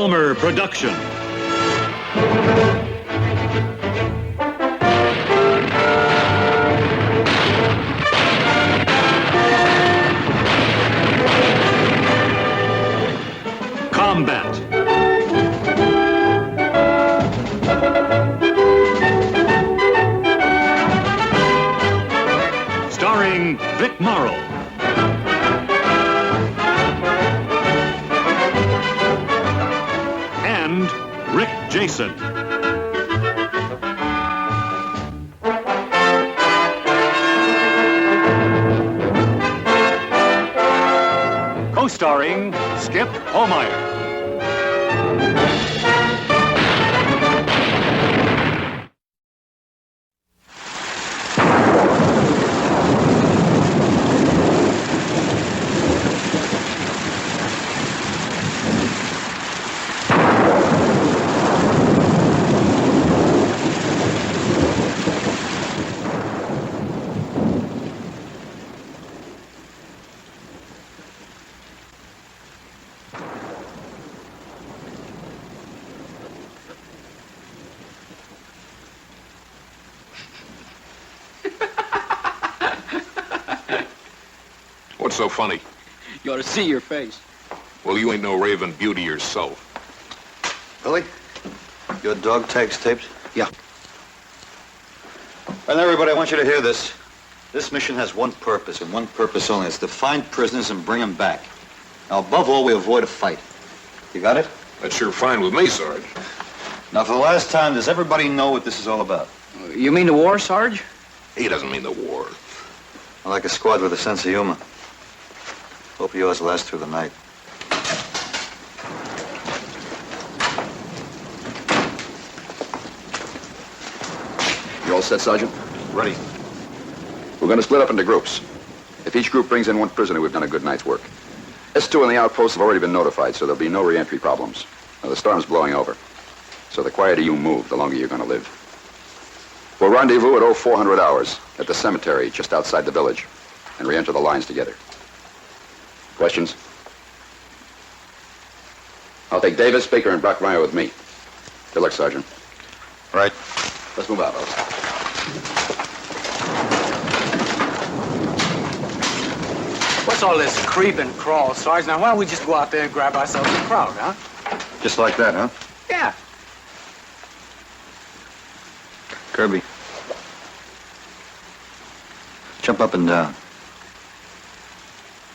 Elmer production. Combat. Starring Vic Morrow. And Rick Jason. Co-starring Skip Homeyer. What's so funny? You ought to see your face. Well, you ain't no raving beauty yourself. Billy, your dog tags tapes? Yeah. And everybody, I want you to hear this. This mission has one purpose, and one purpose only. It's to find prisoners and bring them back. Now, above all, we avoid a fight. You got it? That's sure fine with me, Sarge. Now, for the last time, does everybody know what this is all about? You mean the war, Sarge? He doesn't mean the war. I like a squad with a sense of humor. Hope yours lasts through the night. You all set, Sergeant? Ready. We're going to split up into groups. If each group brings in one prisoner, we've done a good night's work. S2 and the outposts have already been notified, so there'll be no re-entry problems. Now, the storm's blowing over. So the quieter you move, the longer you're going to live. We'll rendezvous at 0400 hours at the cemetery just outside the village and re-enter the lines together. Questions? I'll take Davis, Baker, and Brockmeyer with me. Good luck, Sergeant. Right. Let's move out, fellas. What's all this creep and crawl, Sarge? Now, why don't we just go out there and grab ourselves a crowd, huh? Just like that, huh? Yeah. Kirby. Jump up and down.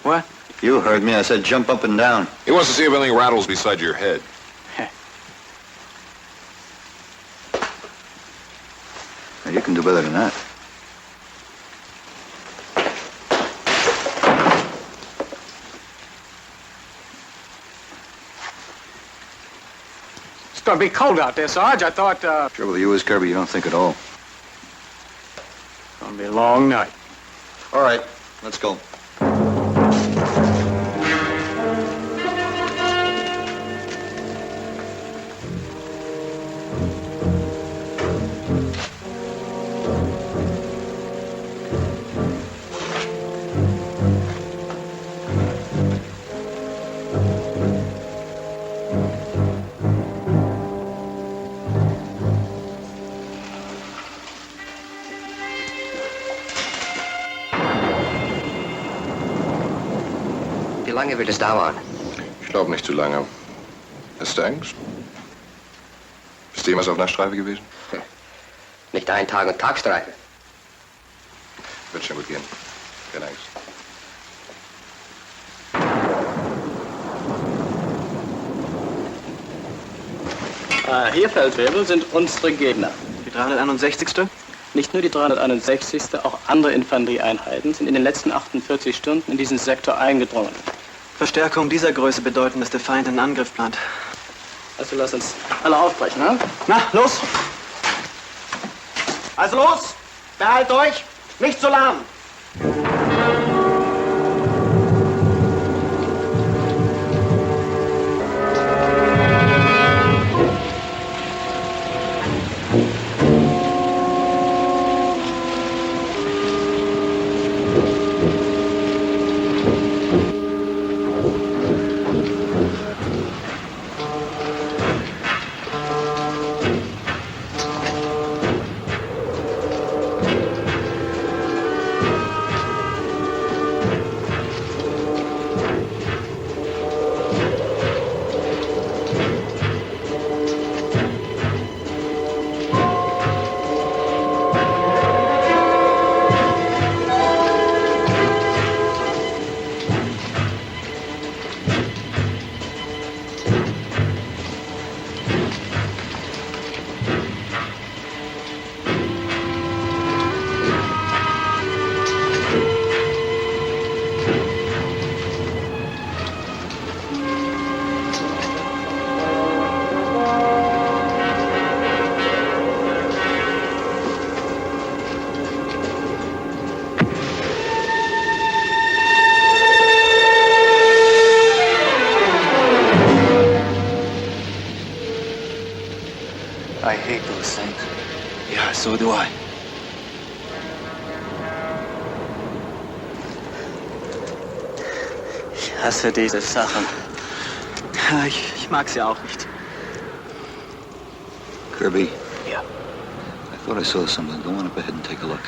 What? You heard me. I said jump up and down. He wants to see if anything rattles beside your head. Now, you can do better than that. It's gonna be cold out there, Sarge. I thought, Trouble with you is, Kirby, you don't think at all. It's gonna be a long night. All right, let's go. Wie lange wird es dauern? Ich glaube nicht zu lange. Hast du Angst? Bist du jemals auf Nachtstreife gewesen? Nicht ein Tag- und Tagstreife. Wird schon gut gehen. Keine Angst. Hier, Feldwebel, sind unsere Gegner. Die 361. Nicht nur die 361., auch andere Infanterieeinheiten sind in den letzten 48 Stunden in diesen Sektor eingedrungen. Verstärkung dieser Größe bedeuten, dass der Feind einen Angriff plant. Also lass uns alle aufbrechen, ne? Na, los! Also los! Behalt euch! Nicht so lahm! So do I. Ich hasse diese Sachen. Ja, ich mag sie auch nicht. Kirby? Yeah. I thought I saw something. Go on up ahead and take a look.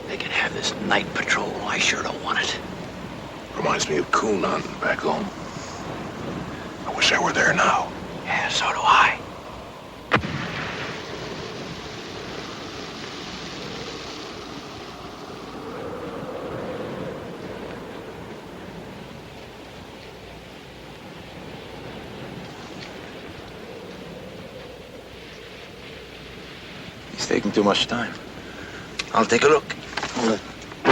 They can have this night patrol. I sure don't want it. Reminds me of coon hunting back home. I wish I were there now. Yeah, so do I. He's taking too much time. I'll take a look. Hey,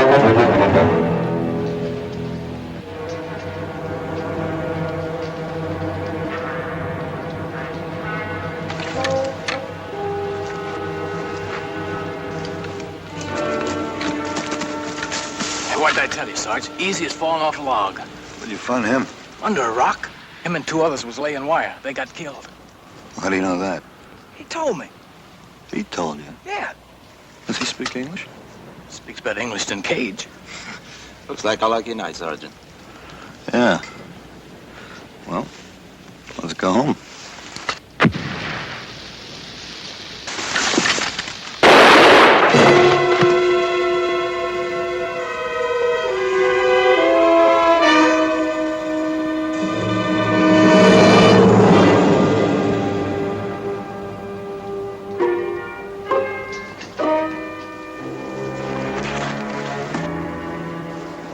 what did I tell you, Sarge? Easy as falling off a log. Where'd you find him? Under a rock. Him and 2 others was laying wire. They got killed. How do you know that? He told me. He told you. Yeah. Does he speak English? Speaks better English than Cage. Looks like a lucky night, Sergeant. Yeah. Well, let's go home.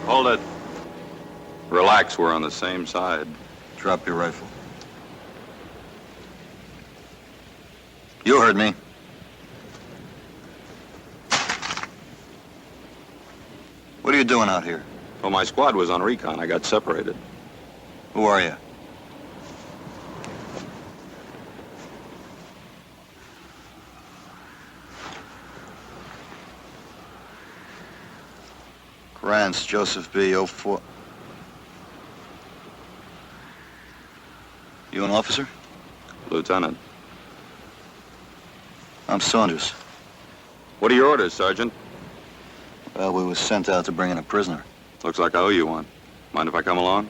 Hold it. Relax, we're on the same side. Drop your rifle. You heard me. What are you doing out here? Well, my squad was on recon. I got separated. Who are you? Grants, Joseph B. 04. You an officer? Lieutenant. I'm Saunders. What are your orders, Sergeant? Well, we was sent out to bring in a prisoner. Looks like I owe you one. Mind if I come along?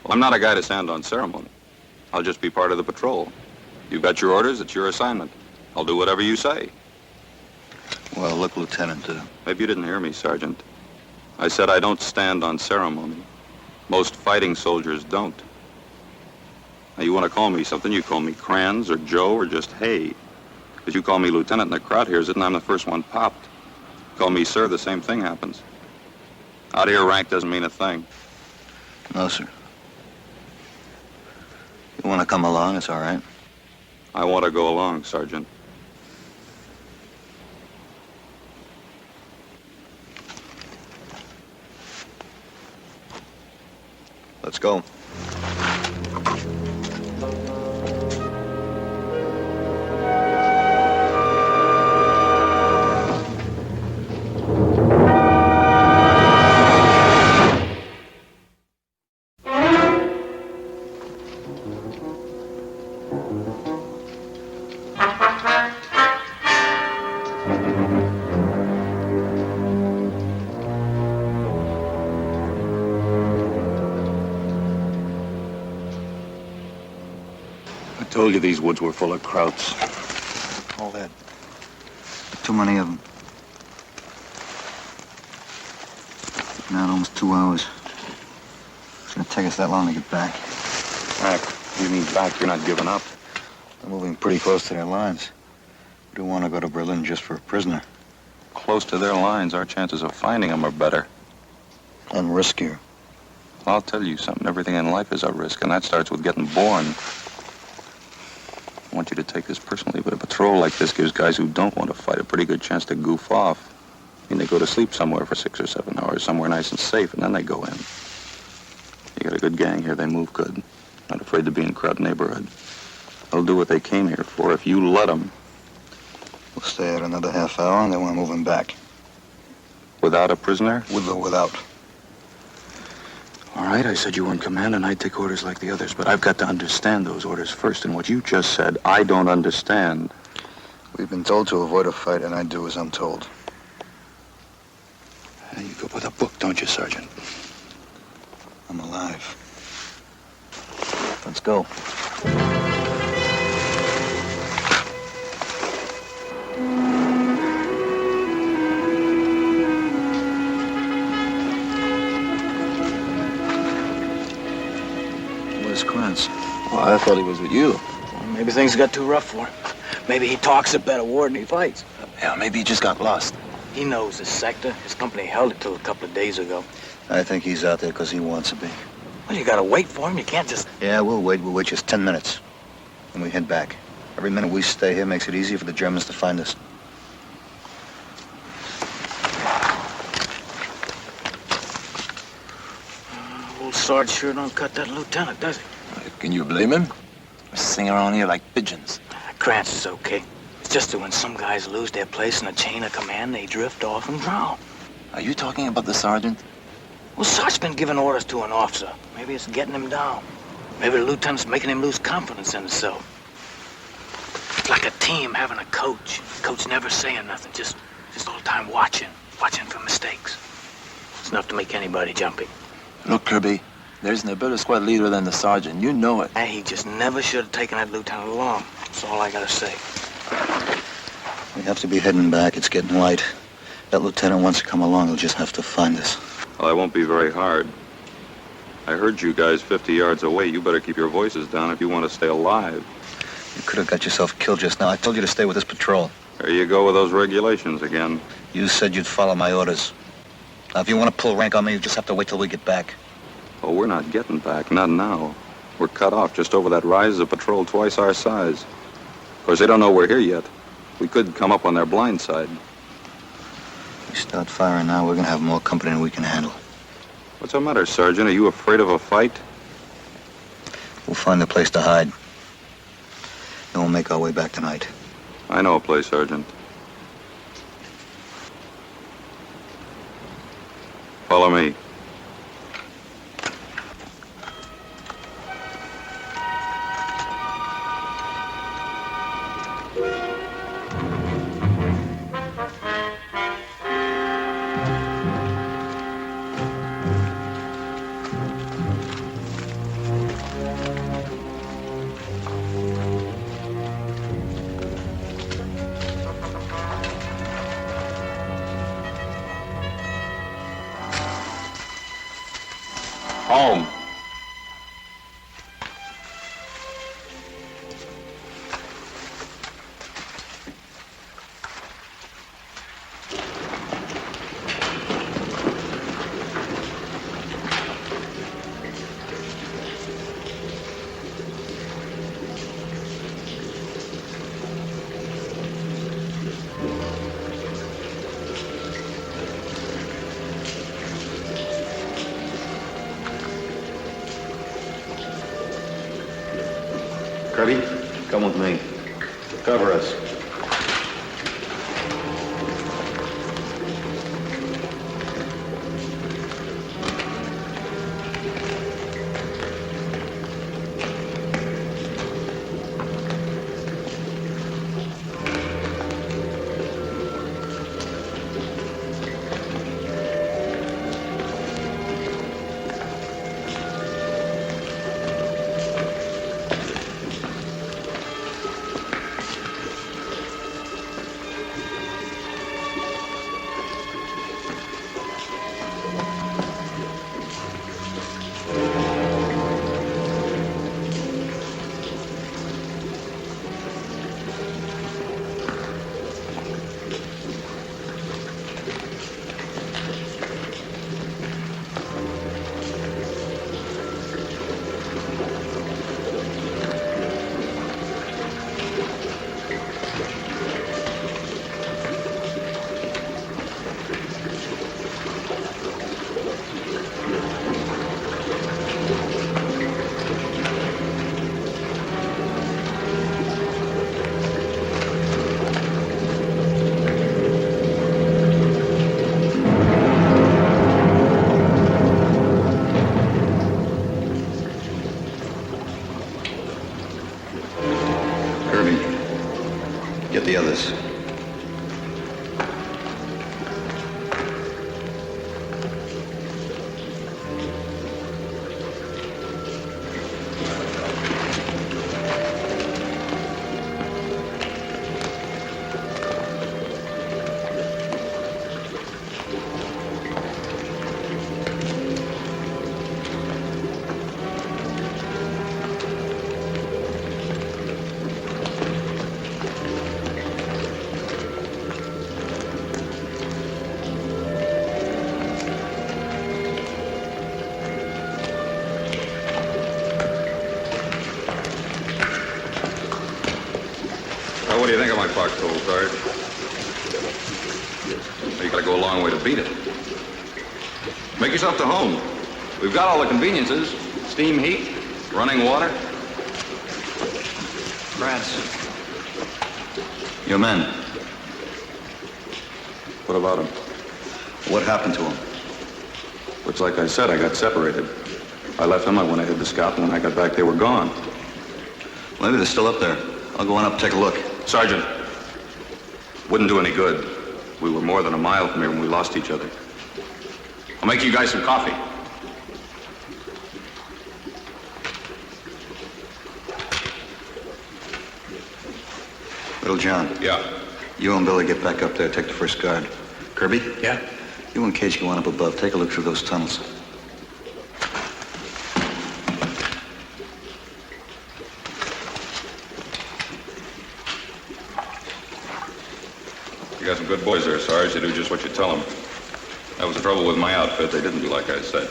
Well, I'm not a guy to stand on ceremony. I'll just be part of the patrol. You've got your orders, it's your assignment. I'll do whatever you say. Well, look, Lieutenant, Maybe you didn't hear me, Sergeant. I said I don't stand on ceremony. Most fighting soldiers don't. Now, you want to call me something, you call me Kranz or Joe or just Hay. Because you call me Lieutenant and the crowd hears it and I'm the first one popped. Call me sir, the same thing happens. Out here, rank doesn't mean a thing. No, sir. You want to come along, it's all right. I want to go along, Sergeant. Let's go. I told you these woods were full of krauts. All that. Too many of them. Now almost 2 hours. It's gonna take us that long to get back. Back? You mean back? You're not giving up? They're moving pretty close to their lines. We don't want to go to Berlin just for a prisoner. Close to their lines, our chances of finding them are better. And riskier. Well, I'll tell you something. Everything in life is a risk, and that starts with getting born. I want you to take this personally, but a patrol like this gives guys who don't want to fight a pretty good chance to goof off. I mean, they go to sleep somewhere for 6 or 7 hours, somewhere nice and safe, and then they go in. got a good gang here. They move good. Not afraid to be in crowded neighborhood. They'll do what they came here for if you let them. We'll stay out another half hour, and then we'll move him back. Without a prisoner? With or without. All right, I said you were in command and I'd take orders like the others, but I've got to understand those orders first, and what you just said, I don't understand. We've been told to avoid a fight, and I do as I'm told. You go with a book, don't you, Sergeant? I'm alive. Let's go. Where's Krantz? Well, I thought he was with you. Well, maybe things got too rough for him. Maybe he talks a better war than he fights. Yeah, maybe he just got lost. He knows this sector. His company held it till a couple of days ago. I think he's out there because he wants to be. Well, you gotta wait for him. You can't just... Yeah, we'll wait. We'll wait just 10 minutes. And we head back. Every minute we stay here makes it easier for the Germans to find us. Old Sarge sure don't cut that lieutenant, does he? Can you blame him? We sing around here like pigeons. Krantz is okay. It's just that when some guys lose their place in the chain of command, they drift off and drown. Are you talking about the sergeant? Well, Sarge's been giving orders to an officer. Maybe it's getting him down. Maybe the lieutenant's making him lose confidence in himself. It's like a team having a coach. Coach never saying nothing, just all the time watching for mistakes. It's enough to make anybody jumpy. Look, Kirby, there isn't a better squad leader than the sergeant. You know it. And he just never should have taken that lieutenant along. That's all I gotta say. We have to be heading back. It's getting light. That lieutenant wants to come along. He'll just have to find us. Well, that won't be very hard. I heard you guys 50 yards away. You better keep your voices down if you want to stay alive. You could have got yourself killed just now. I told you to stay with this patrol. There you go with those regulations again. You said you'd follow my orders. Now, if you want to pull rank on me, you just have to wait till we get back. Oh, we're not getting back. Not now. We're cut off just over that rise of a patrol twice our size. Of course, they don't know we're here yet. We could come up on their blind side. If we start firing now, we're going to have more company than we can handle. What's the matter, Sergeant? Are you afraid of a fight? We'll find a place to hide. Then we'll make our way back tonight. I know a place, Sergeant. Follow me. Home. Kirby, come with me. Cover us. the others. What do you think of my foxhole, Sarge? You gotta go a long way to beat it. Make yourself to home. We've got all the conveniences. Steam heat, running water. Rats. Your men. What about them? What happened to them? It's like I said, I got separated. I left them, I went ahead to scout, and when I got back, they were gone. Maybe they're still up there. I'll go on up and take a look. Sergeant, wouldn't do any good. We were more than a mile from here when we lost each other. I'll make you guys some coffee. Little John. Yeah. You and Billy get back up there, take the first guard. Kirby? Yeah? You and Cage go on up above. Take a look through those tunnels. You got some good boys there, Sarge. They do just what you tell them. That was the trouble with my outfit. They didn't do like I said.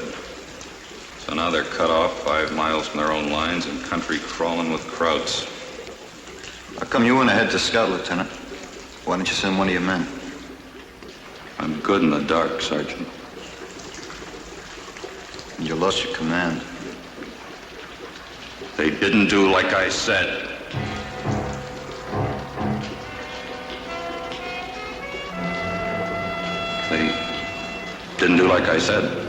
So now they're cut off 5 miles from their own lines and country crawling with Krauts. How come you went ahead to scout, Lieutenant? Why didn't you send one of your men? I'm good in the dark, Sergeant. And you lost your command. They didn't do like I said. They didn't do like I said.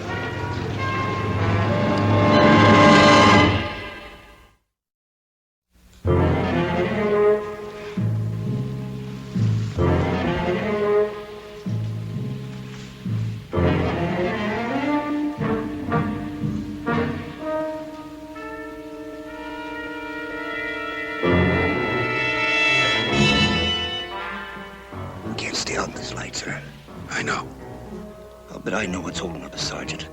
Can't stay out in this light, sir. I know. I'll bet I know what's holding up the sergeant.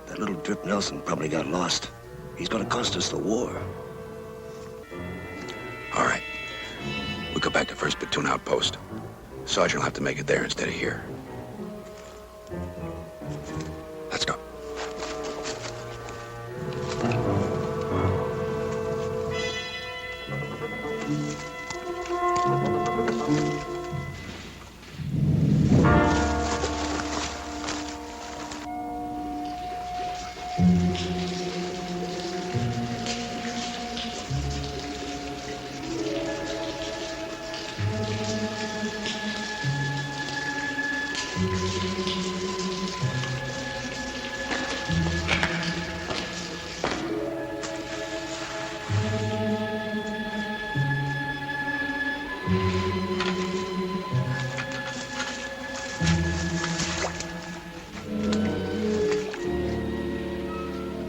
That little drip Nelson probably got lost. He's gonna cost us the war. All right. We go back to 1st Platoon outpost. Sergeant will have to make it there instead of here. Let's go.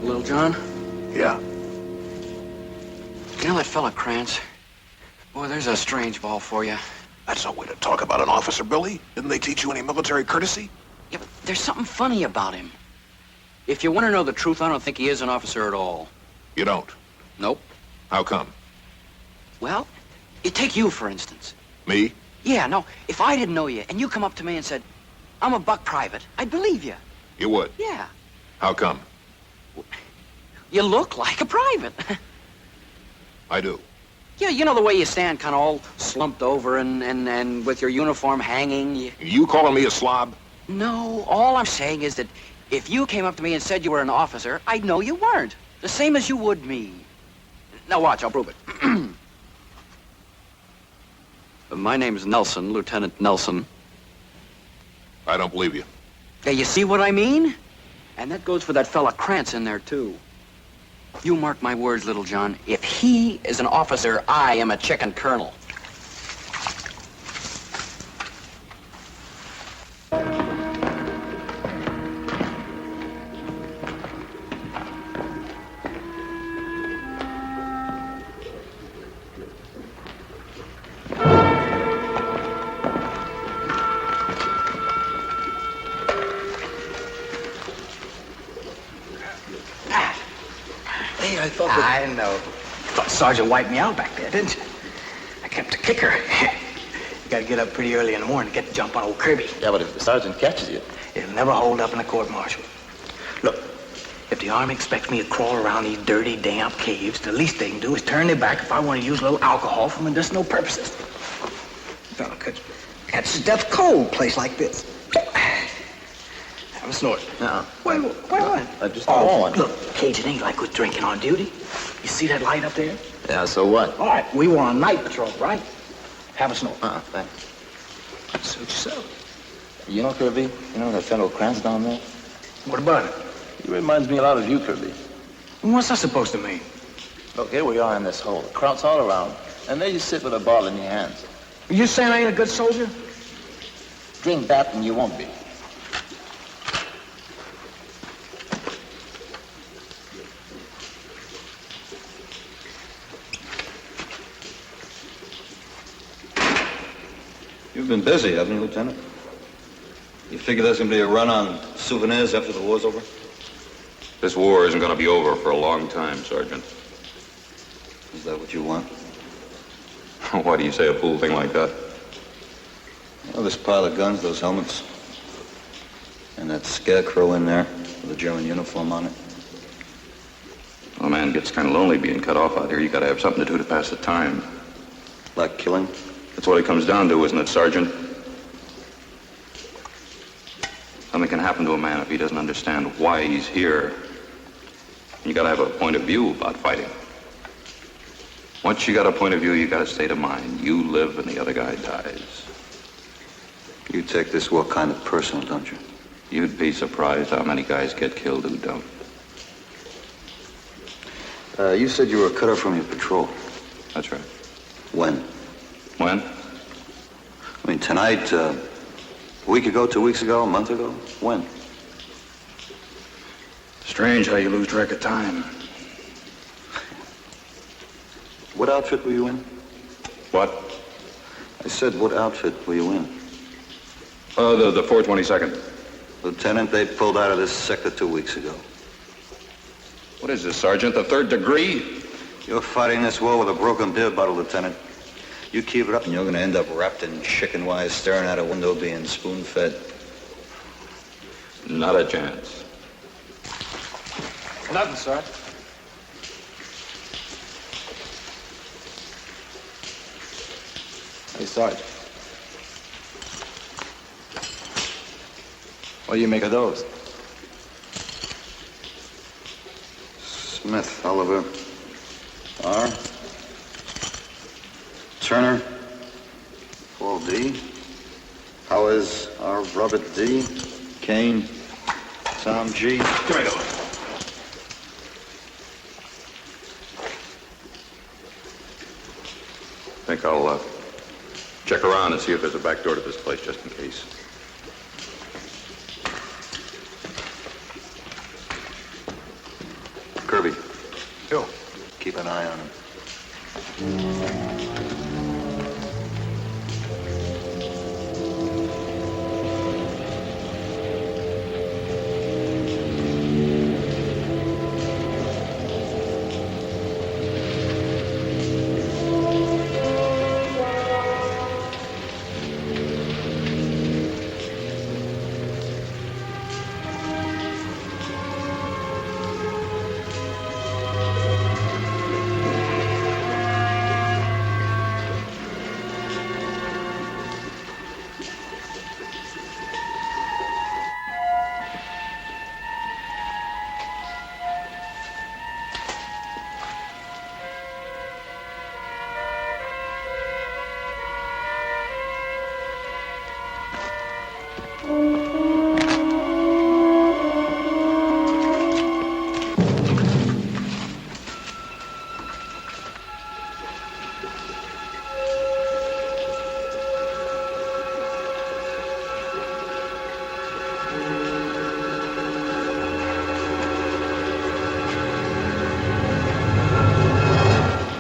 Little John? Yeah. You know that fella Krantz? Boy, there's a strange ball for you. That's no way to talk about an officer, Billy. Didn't they teach you any military courtesy? Yeah, but there's something funny about him. If you want to know the truth, I don't think he is an officer at all. You don't? Nope. How come? Well, you take you, for instance. Me? Yeah, no, if I didn't know you and you come up to me and said, I'm a buck private, I'd believe you. You would? Yeah. How come? You look like a private. I do. Yeah, you know the way you stand kind of all slumped over and with your uniform hanging. You calling me a slob? No, all I'm saying is that if you came up to me and said you were an officer, I'd know you weren't. The same as you would me. Now watch, I'll prove it. My name's Nelson, Lieutenant Nelson. I don't believe you. Yeah, you see what I mean? And that goes for that fella Krantz in there, too. You mark my words, Little John. If he is an officer, I am a chicken colonel. Hey, I thought I know. You thought Sergeant wiped me out back there, didn't you? I kept a kicker. You gotta get up pretty early in the morning to get the jump on old Kirby. Yeah, but if the sergeant catches you... It'll never hold up in a court-martial. Look, if the Army expects me to crawl around these dirty, damp caves, the least they can do is turn their back if I want to use a little alcohol for medicinal purposes. Fella could catch his death cold place like this. Have a snort. No. Wait, what? I just don't want. Look, Cajun ain't like with drinking on duty. You see that light up there? Yeah, so what? All right, we were on night patrol, right? Have a snort. Thanks. Suit yourself. You know, Kirby? You know that fellow Krantz down there? What about it? He reminds me a lot of you, Kirby. What's that supposed to mean? Look, here we are in this hole. Krauts all around. And there you sit with a bottle in your hands. You saying I ain't a good soldier? Drink that and you won't be. You've been busy, haven't you, Lieutenant? You figure there's gonna be a run on souvenirs after the war's over? This war isn't going to be over for a long time, Sergeant. Is that what you want? Why do you say a fool thing like that? Well, this pile of guns, those helmets, and that scarecrow in there with a German uniform on it. Well, a man gets kind of lonely being cut off out here. You got to have something to do to pass the time. Like killing? That's what it comes down to, isn't it, Sergeant? Something can happen to a man if he doesn't understand why he's here. You got to have a point of view about fighting. Once you got a point of view, you got a state of mind. You live and the other guy dies. You take this war kind of personal, don't you? You'd be surprised how many guys get killed who don't. You said you were cut off from your patrol. That's right. When? When? I mean, tonight, a week ago, 2 weeks ago, a month ago? When? Strange how you lose track of time. What outfit were you in? What? I said, what outfit were you in? The 422nd. Lieutenant, they pulled out of this sector 2 weeks ago. What is this, Sergeant? The third degree? You're fighting this war with a broken beer bottle, Lieutenant. You keep it up and you're going to end up wrapped in chicken wires, staring out a window, being spoon-fed. Not a chance. Nothing, sir. Hey, Sarge. What do you make of those? Smith, Oliver, R. Turner, Paul D. Howes, R. Robert D. Kane, Tom G. Come here, Oliver. I think I'll check around and see if there's a back door to this place, just in case. Kirby. Yo. Keep an eye on him.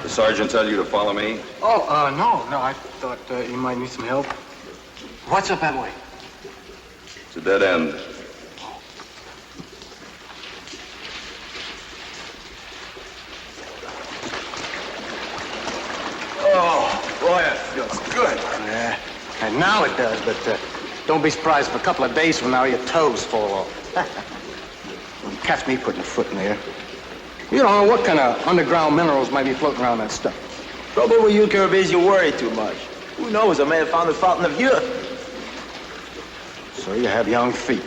Sergeant tell you to follow me? No, I thought you might need some help. What's up that way? It's a dead end. that feels good. Yeah, and now it does, but don't be surprised if a couple of days from now your toes fall off. Don't catch me putting a foot in there. You don't know what kind of underground minerals might be floating around that stuff. Trouble with you, Kirby, is you worry too much. Who knows, I may have found the fountain of youth. So you have young feet.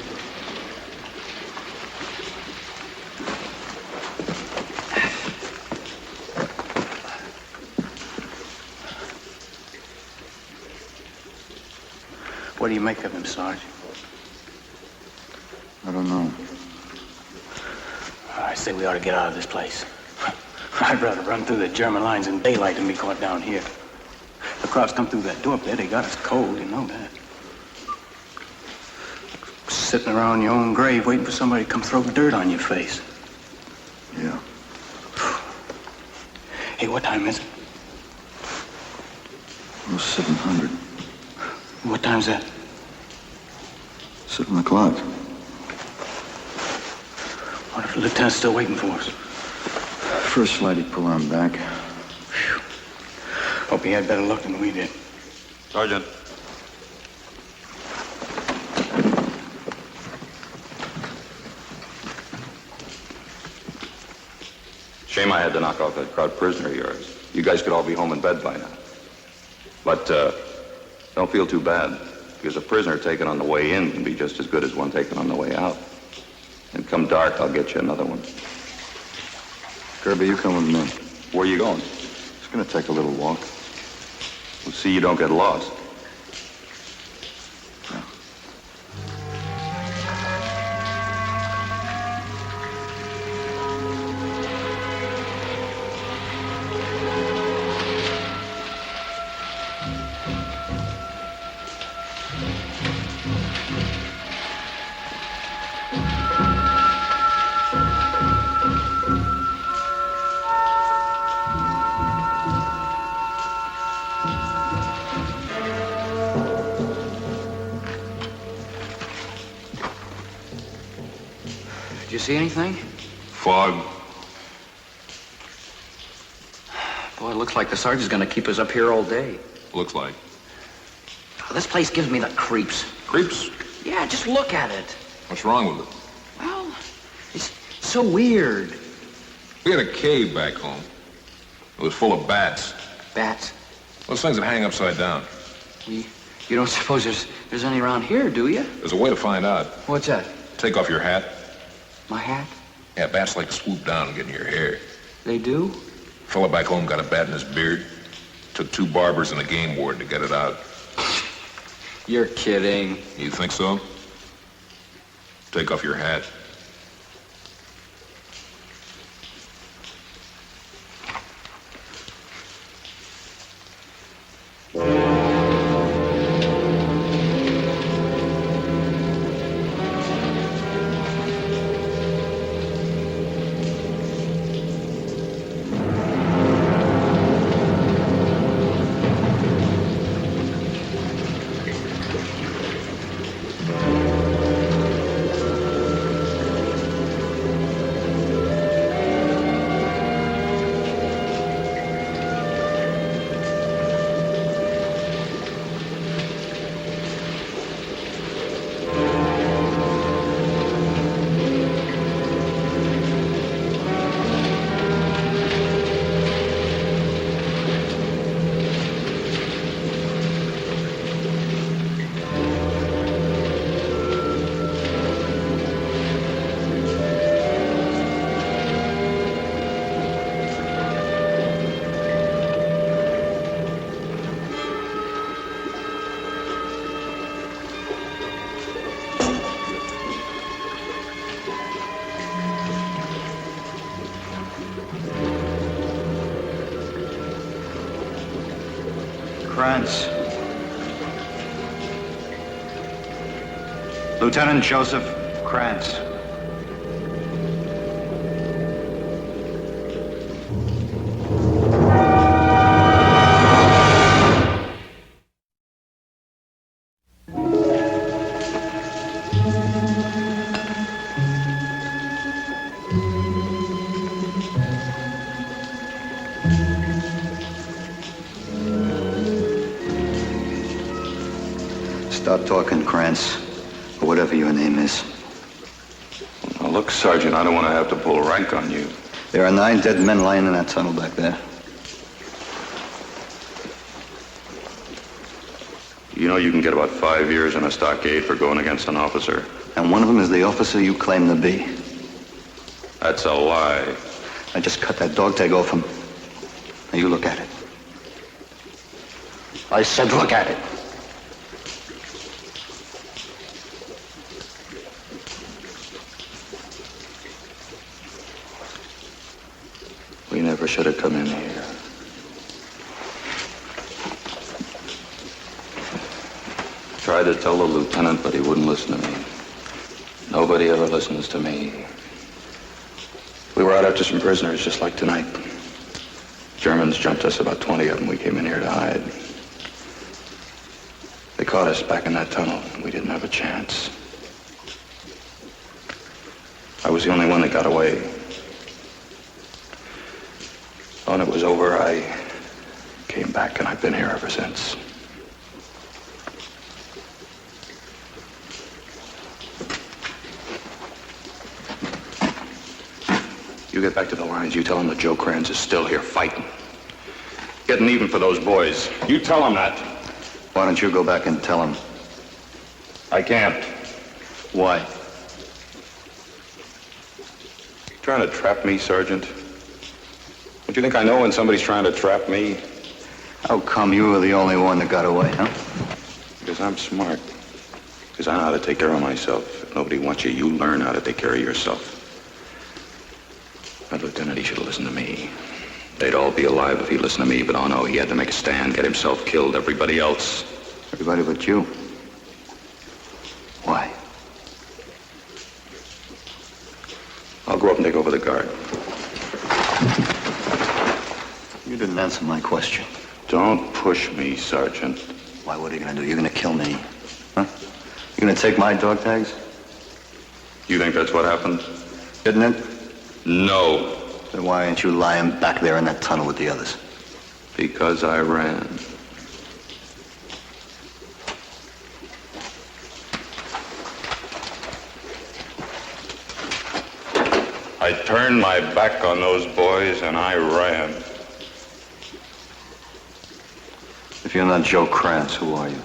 What do you make of him, Sarge? I don't know. I say we ought to get out of this place. I'd rather run through the German lines in daylight than be caught down here. The Krauts come through that door up there, they got us cold, you know that. Sitting around your own grave waiting for somebody to come throw dirt on your face. Yeah. Hey, what time is it? It was 700. What time's that? 7 o'clock. What if the lieutenant's still waiting for us? First flight he'd pull on back. Whew. Hope he had better luck than we did. Sergeant. Shame I had to knock off that Kraut prisoner of yours. You guys could all be home in bed by now. But don't feel too bad, because a prisoner taken on the way in can be just as good as one taken on the way out. And come dark, I'll get you another one. Kirby, you come with me. Where are you going? Just gonna take a little walk. We'll see you don't get lost. Did you see anything? Fog. Boy, it looks like the sergeant's gonna keep us up here all day. Looks like. Oh, this place gives me the creeps. Creeps? Yeah, just look at it. What's wrong with it? Well, it's so weird. We had a cave back home. It was full of bats. Bats? Those things that hang upside down. You don't suppose there's any around here, do you? There's a way to find out. What's that? Take off your hat. My hat? Yeah, bats like to swoop down and get in your hair. They do? Fella back home got a bat in his beard. Took 2 barbers and a game warden to get it out. You're kidding. You think so? Take off your hat. Krantz. Lieutenant Joseph Krantz. start talking, Krantz, or whatever your name is. Now, look, Sergeant, I don't want to have to pull rank on you. There are 9 dead men lying in that tunnel back there. You know you can get about 5 years in a stockade for going against an officer. And one of them is the officer you claim to be. That's a lie. I just cut that dog tag off him. Now you look at it. I said look at it. We never should have come in here. Tried to tell the lieutenant, but he wouldn't listen to me. Nobody ever listens to me. We were out after some prisoners, just like tonight. Germans jumped us, about 20 of them. We came in here to hide. They caught us back in that tunnel. We didn't have a chance. I was the only one that got away. When it was over, I came back, and I've been here ever since. You get back to the lines. You tell them that Joe Krantz is still here fighting. Getting even for those boys. You tell them that. Why don't you go back and tell him? I can't. Why? Trying to trap me, Sergeant? Don't you think I know when somebody's trying to trap me? How come you were the only one that got away, huh? Because I'm smart. Because I know how to take care of myself. If nobody wants you, you learn how to take care of yourself. That lieutenant, he should have listened to me. They'd all be alive if he'd listened to me, but oh no, he had to make a stand, get himself killed, everybody else. Everybody but you. Why? I'll go up and take over the guard. You didn't answer my question. Don't push me, Sergeant. Why, what are you gonna do? You're gonna kill me? Huh? You gonna take my dog tags? You think that's what happened? Didn't it? No. Then why aren't you lying back there in that tunnel with the others? Because I ran. I turned my back on those boys and I ran. If you're not Joe Krantz, who are you?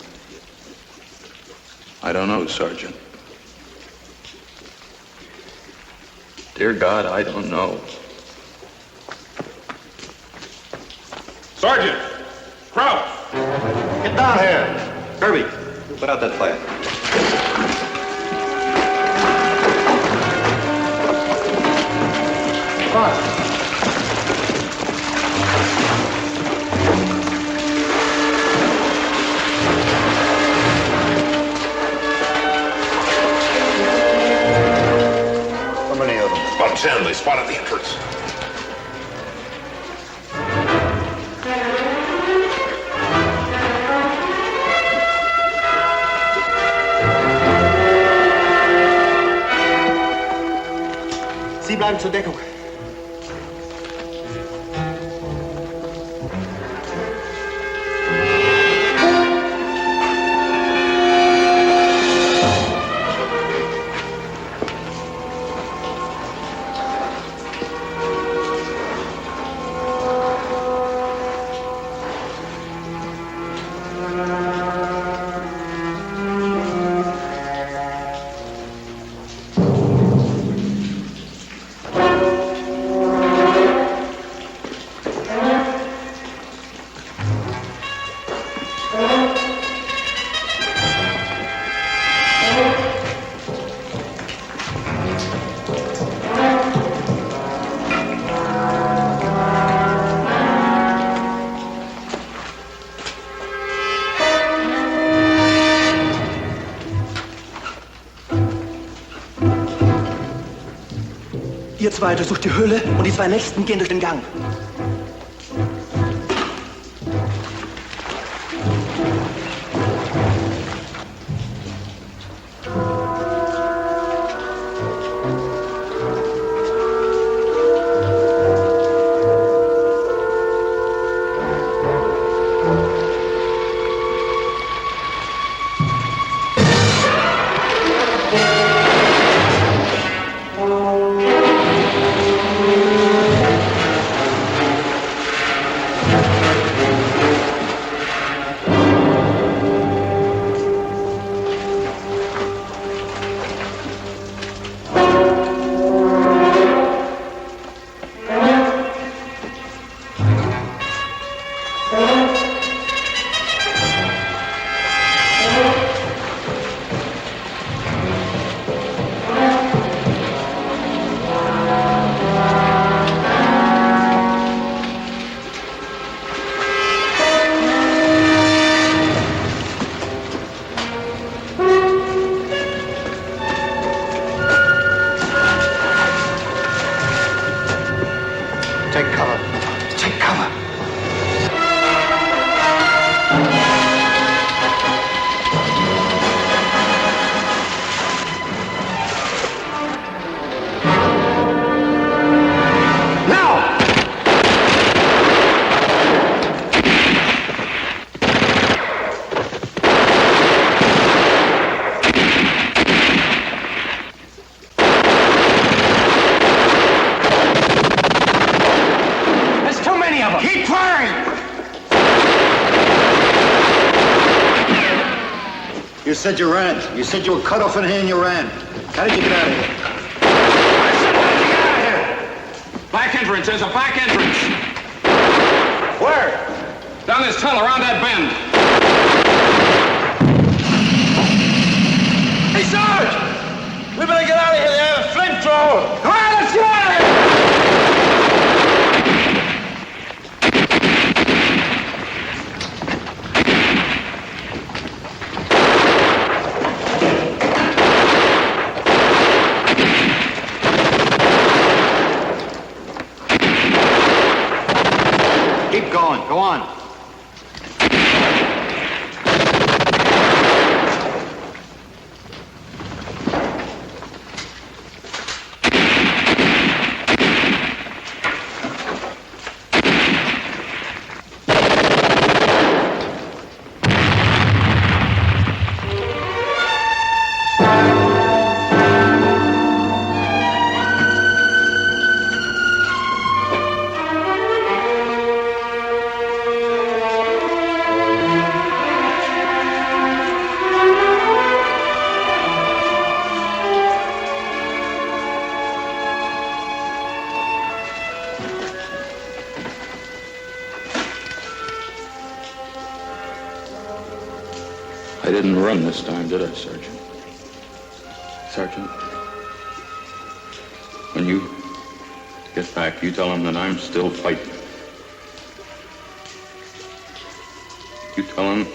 I don't know, Sergeant. Dear God, I don't know. Sergeant! Kraut! Get down here! Kirby, put out that fire. Come on. How many of them? About 10. They spotted the entrance. Sie bleiben zur Deckung. Ihr zwei durchsucht die Höhle und die 2 Nächsten gehen durch den Gang. Take cover. Take cover. You said you ran. You said you were cut off in hand and you ran. How did you get out of here? I said, how did you get out of here? Back entrance. There's a back entrance. Where? Down this tunnel, around that bend. Hey, Sarge! We better get out of here. They have a flamethrower. Come on, let's get out of here! Keep going. Go on. I didn't run this time, did I, Sergeant? Sergeant? When you get back, you tell him that I'm still fighting. You tell him.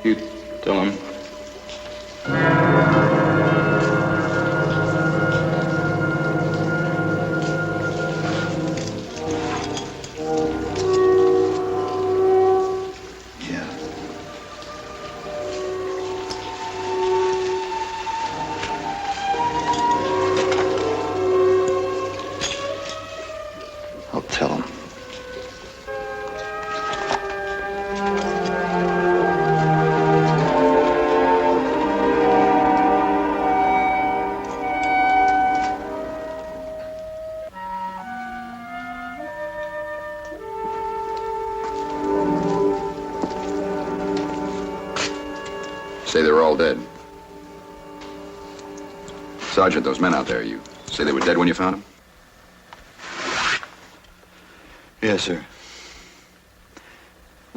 You tell him. I'll tell him. Say they were all dead. Sergeant, those men out there, you say they were dead when you found them? Yes, sir.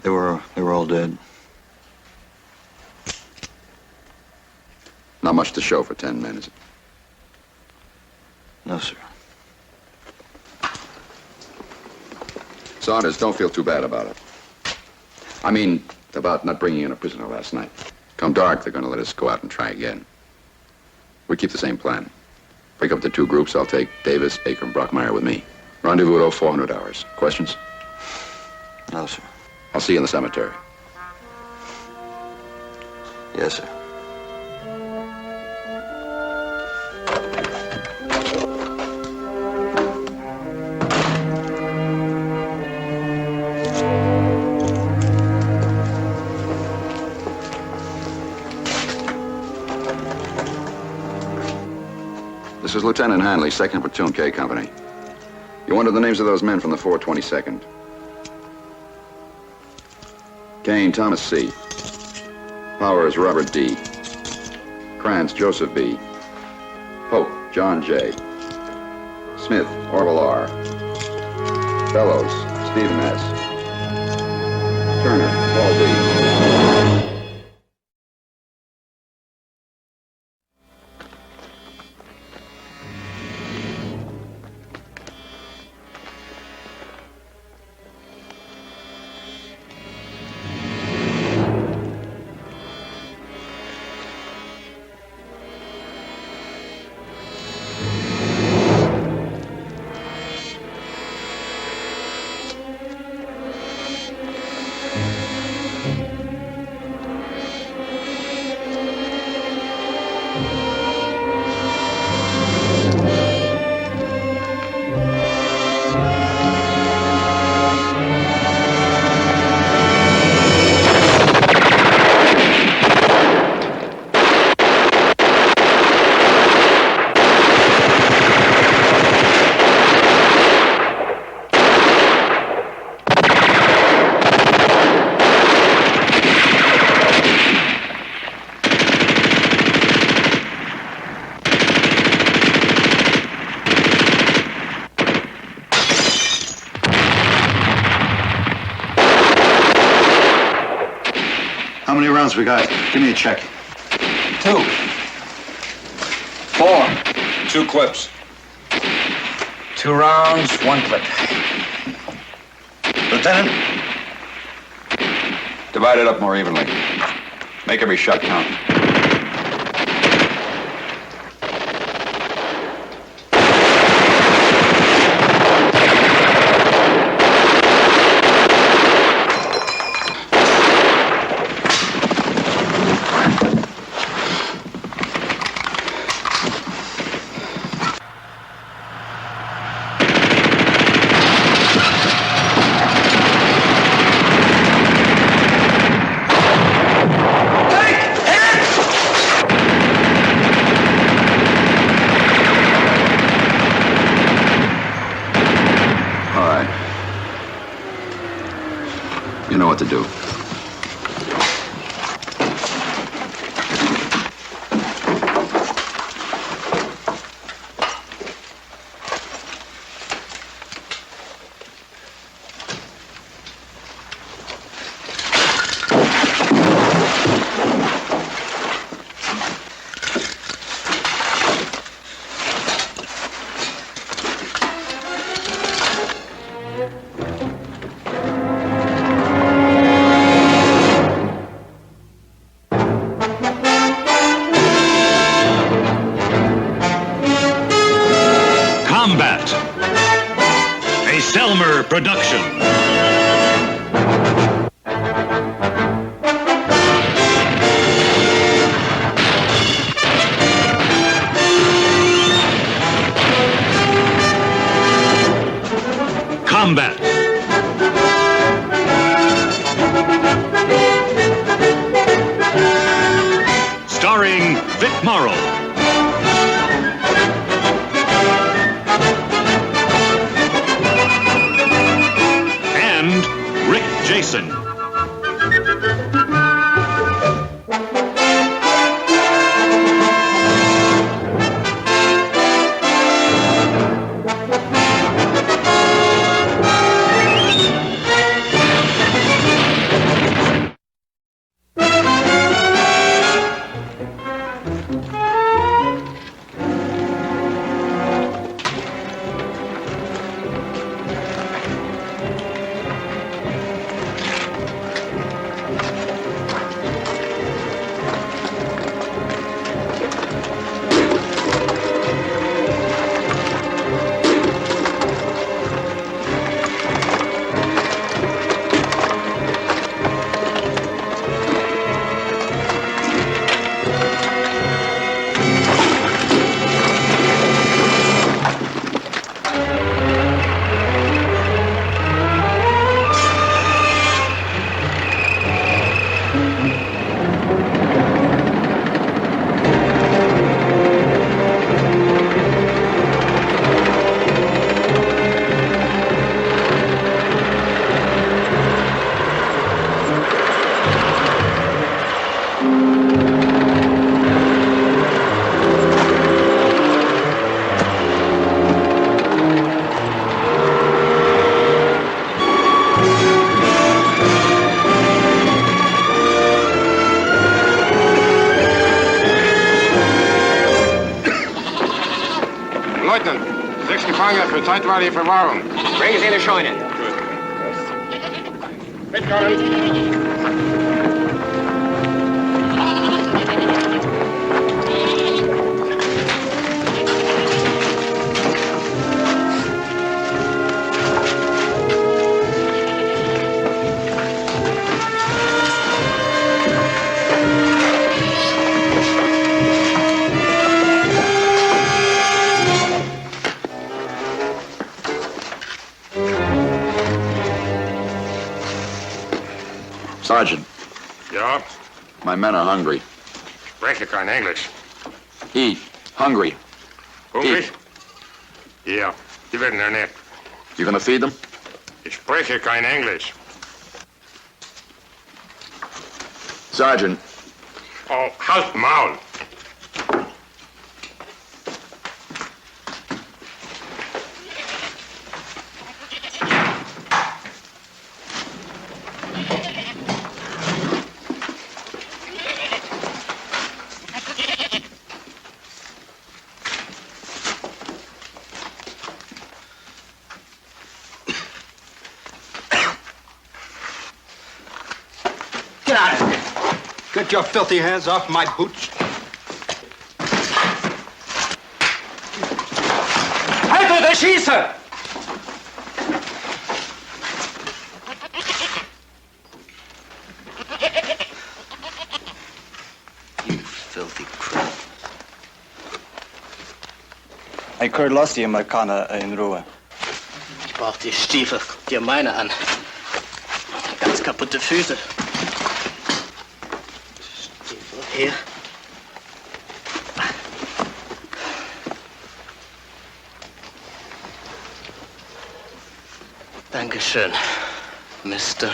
They were all dead. Not much to show for 10 men, is it? No, sir. Saunders, don't feel too bad about it. I mean, about not bringing in a prisoner last night. Come dark, they're going to let us go out and try again. We keep the same plan. Break up the two groups. I'll take Davis, Baker, and Brockmeyer with me. Rendezvous at 0400 hours. Questions? No, sir. I'll see you in the cemetery. Yes, sir. This is Lieutenant Hanley, 2nd Platoon K Company. You wanted the names of those men from the 422nd. Kane, Thomas C. Powers, Robert D. Krantz, Joseph B. Pope, John J. Smith, Orville R. Fellows, Stephen S. Turner, Paul D. How many rounds we got? Give me a check. 2. 4. 2 clips. 2 rounds, 1 clip. Lieutenant? Divide it up more evenly. Make every shot count. You know what to do. Combat, a Selmer production. Combat. Starring Vic Morrow. Jason. Leutnant, 6 Gefangene für zeitweilige Verwahrung. Bringen Sie in die Scheune. Mitkommen. Sergeant. Ja? My men are hungry. Spreche kein Englisch. Eat. Hungry. Hungrig? Ja, die werden ernährt. You gonna feed them? Ich spreche kein Englisch. Sergeant. Oh, halt Maul. Get your filthy hands off my boots. Haltet, der schieße! You filthy crap. Hey, Kurt, lass die Amerikaner in Ruhe. Ich brauch die Stiefel. Guck dir meine an. Ganz kaputte Füße. Stiefel hier. Dankeschön, Mister.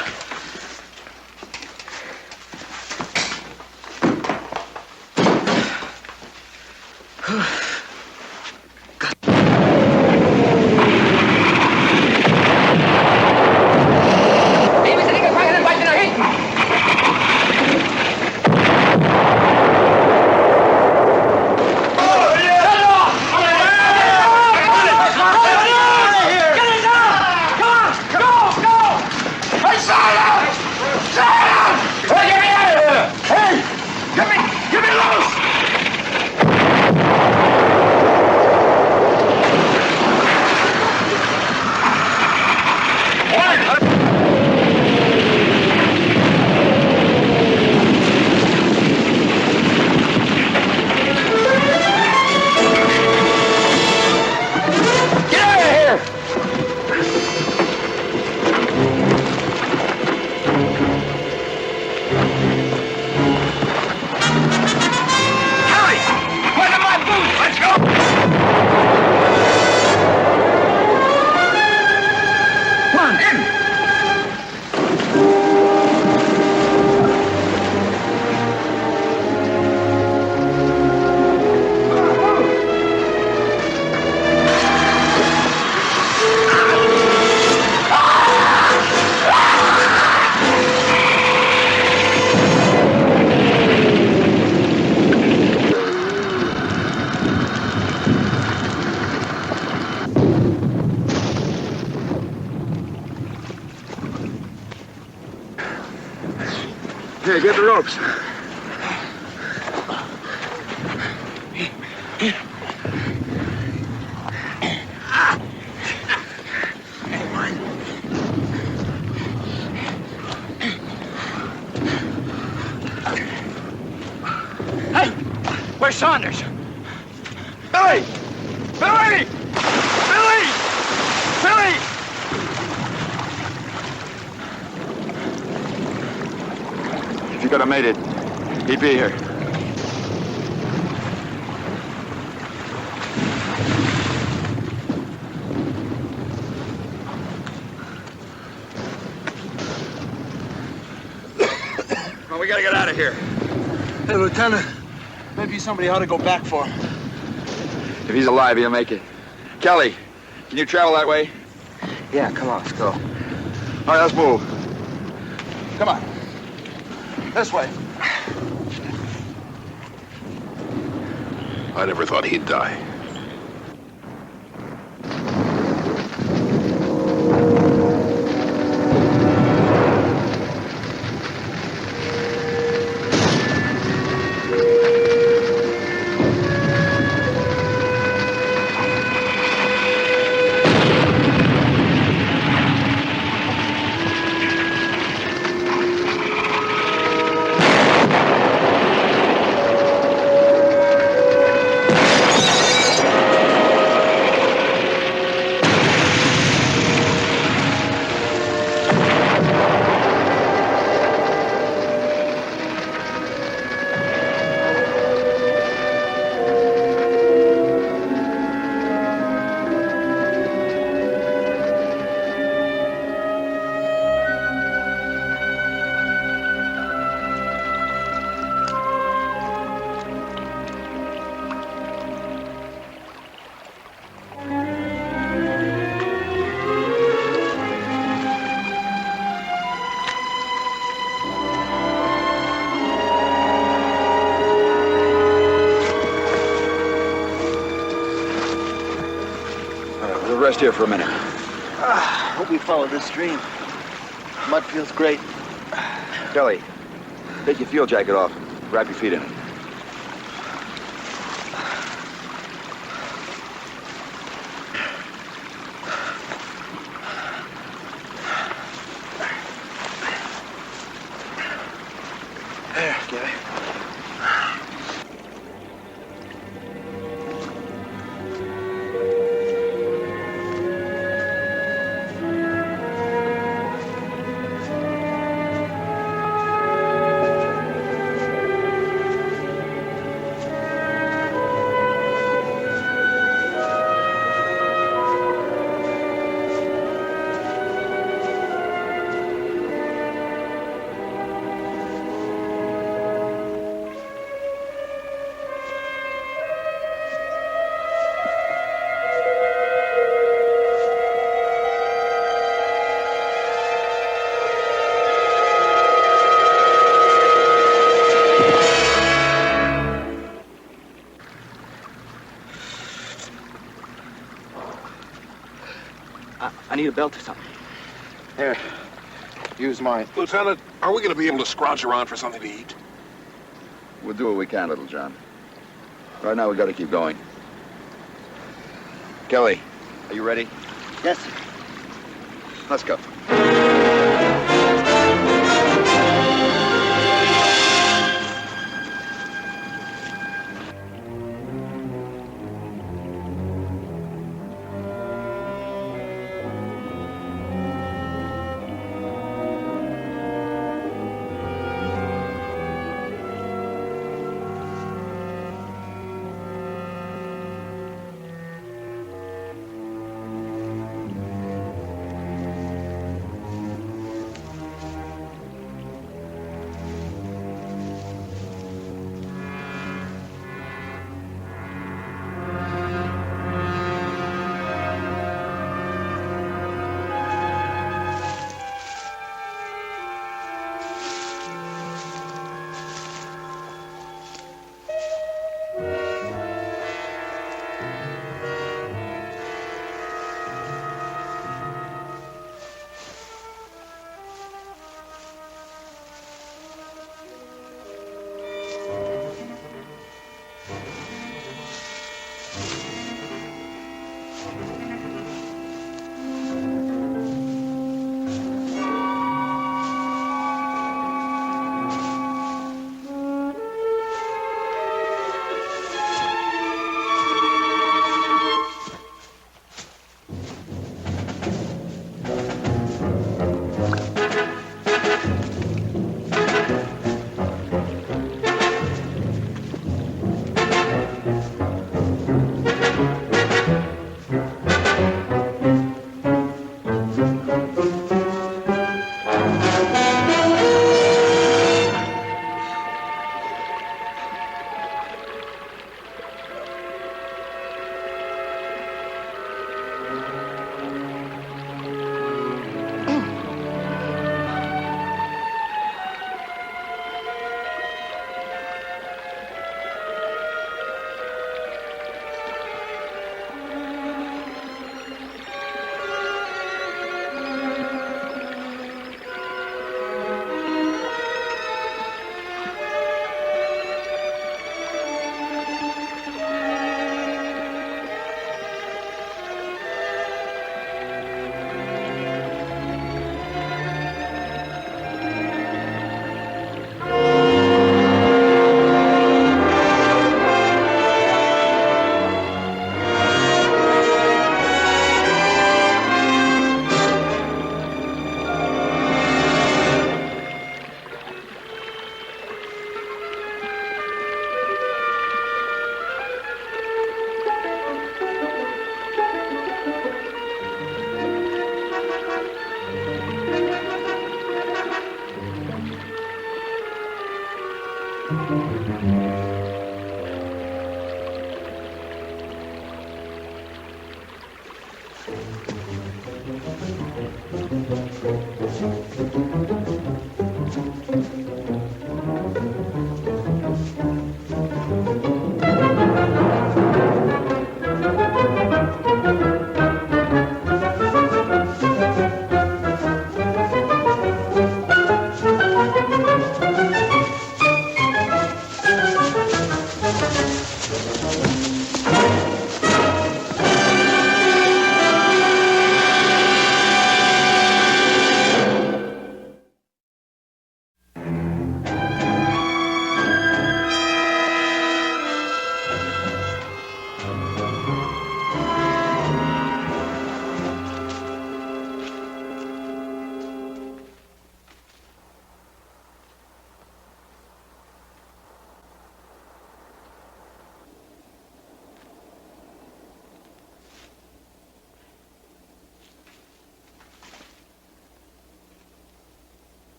Here, get the ropes. Hey! Where's Saunders? Billy! Billy! Billy! Billy! If you could have made it, he'd be here. Well, we gotta get out of here. Hey, Lieutenant, maybe somebody ought to go back for him. If he's alive, he'll make it. Kelly, can you travel that way? Yeah, come on, let's go. All right, let's move. Come on. This way. I never thought he'd die. We'll rest here for a minute. Hope we follow this stream. Mud feels great. Kelly, Take your field jacket off and wrap your feet in it. There, Gary. I need a belt or something. Here, use mine. Lieutenant, are we going to be able to scrounge around for something to eat? We'll do what we can, Little John. Right now, we got to keep going. Kelly, are you ready? Yes, sir. Let's go.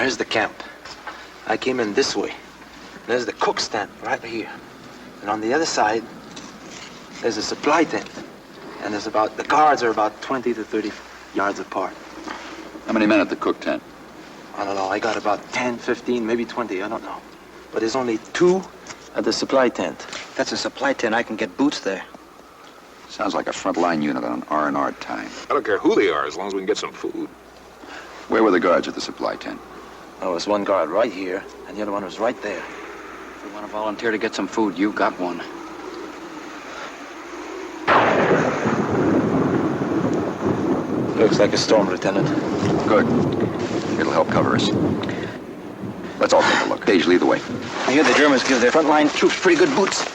here's the camp. I came in this way. There's the cook's tent right here. And on the other side, there's a supply tent. And the guards are about 20 to 30 yards apart. How many men at the cook tent? I don't know. I got about 10, 15, maybe 20. I don't know. But there's only 2 at the supply tent. That's a supply tent. I can get boots there. Sounds like a front-line unit on an R&R time. I don't care who they are, as long as we can get some food. Where were the guards at the supply tent? Oh, there's one guard right here, and the other one was right there. If you want to volunteer to get some food, you've got one. Looks like a storm, Lieutenant. Good. It'll help cover us. Let's all take a look. Page, lead the way. I hear the Germans give their frontline troops pretty good boots.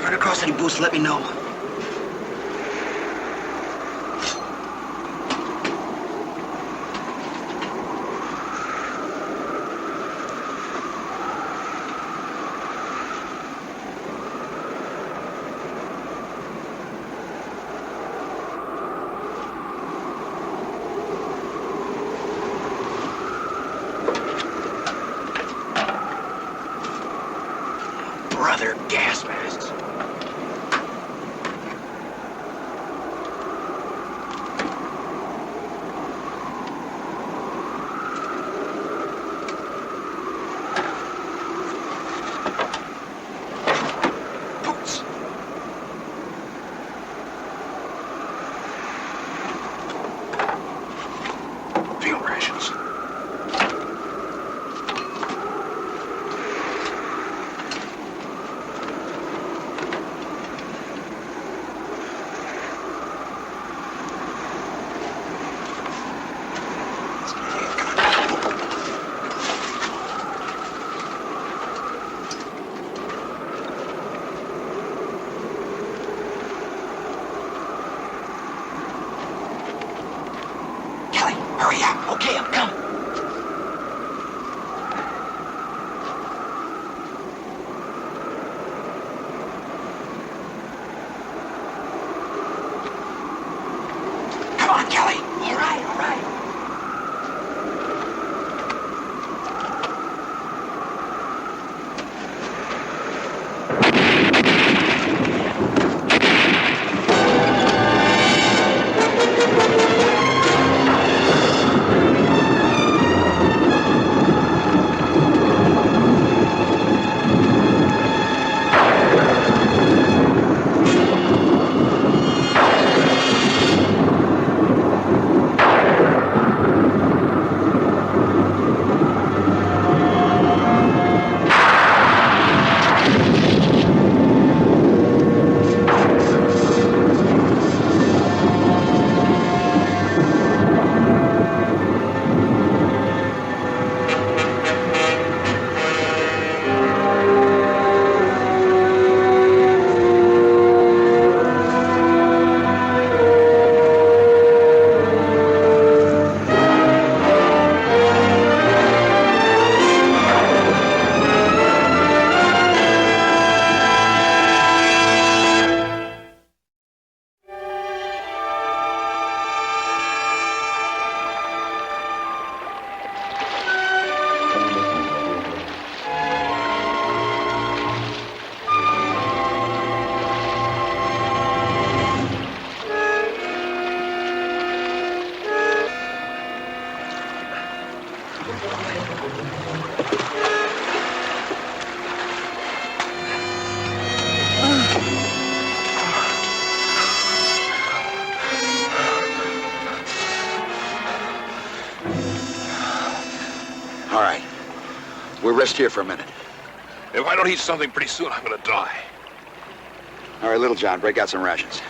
Run across any boots, let me know. Brother, gas masks. Okay, I'm coming. Come on, Kelly. All right, all right. All right. We'll rest here for a minute. If I don't eat something pretty soon, I'm gonna die. All right, Little John, break out some rations.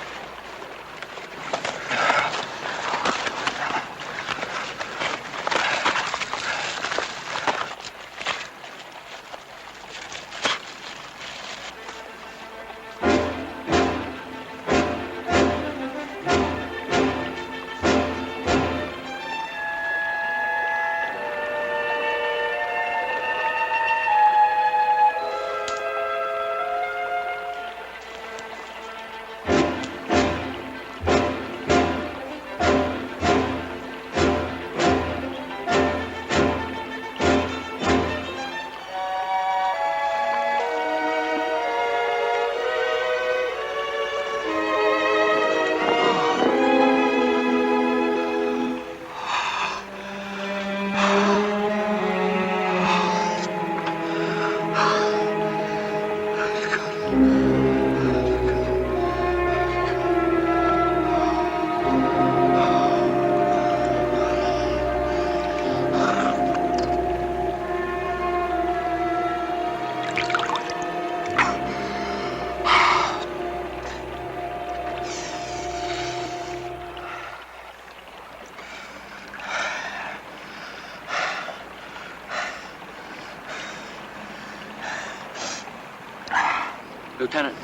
Lieutenant,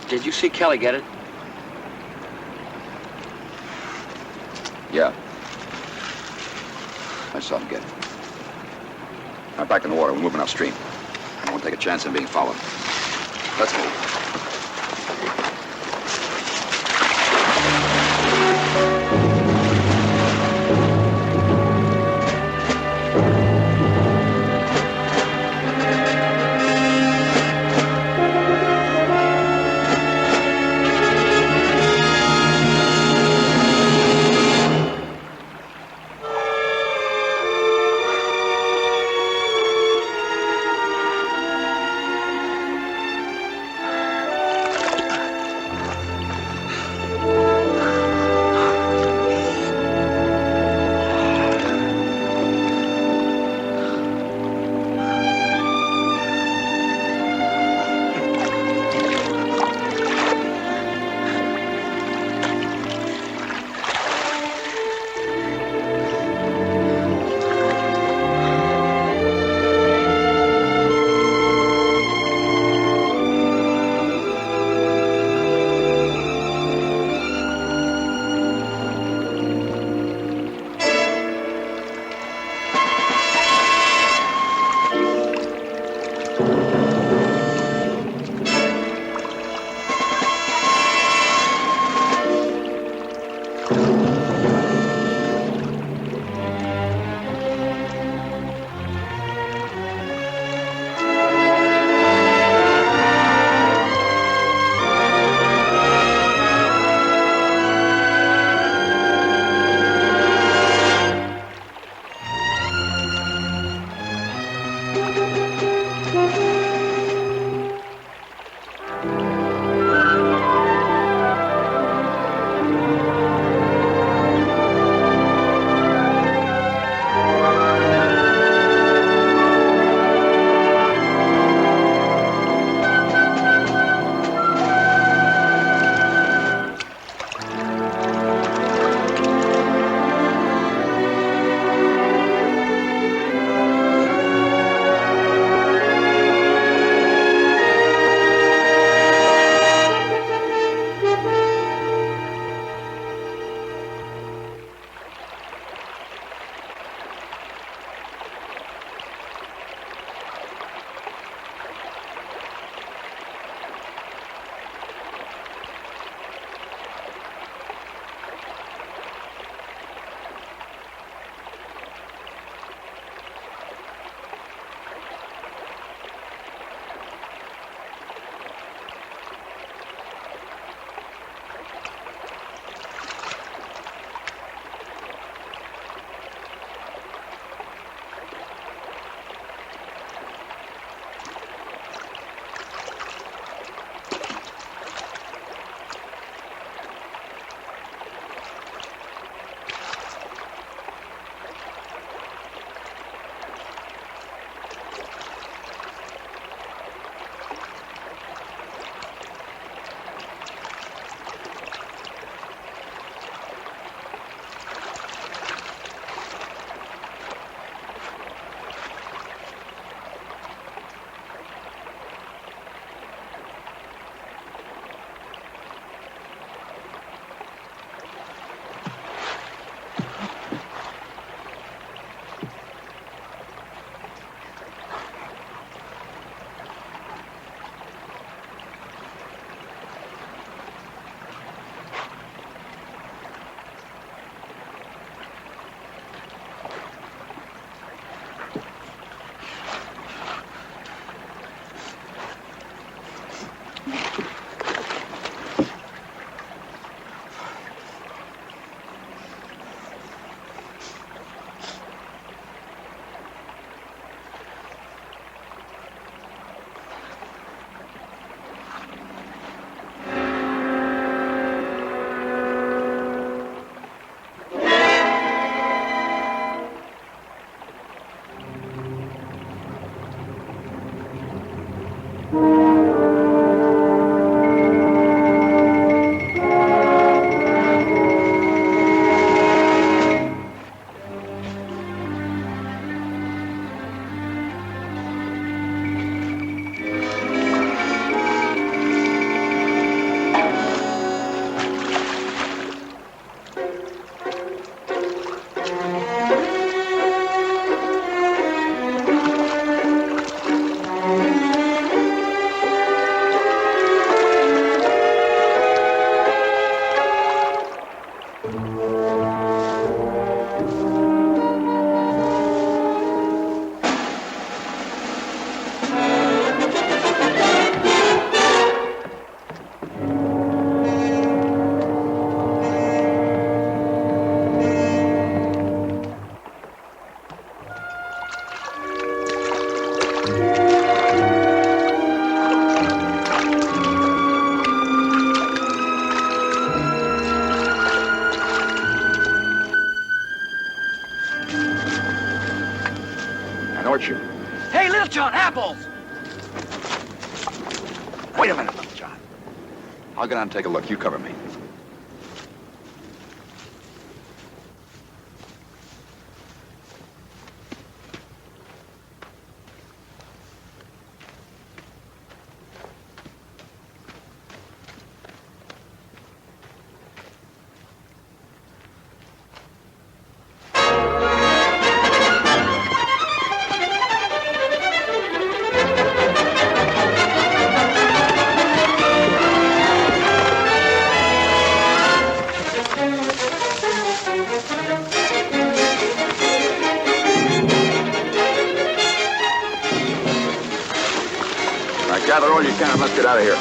did you see Kelly get it? Yeah. I saw him get it. Now back in the water. We're moving upstream. I won't take a chance on being followed. Let's move. apples! Wait a minute, John. I'll get out and take a look. You cover me. Gather all you can and let's get out of here.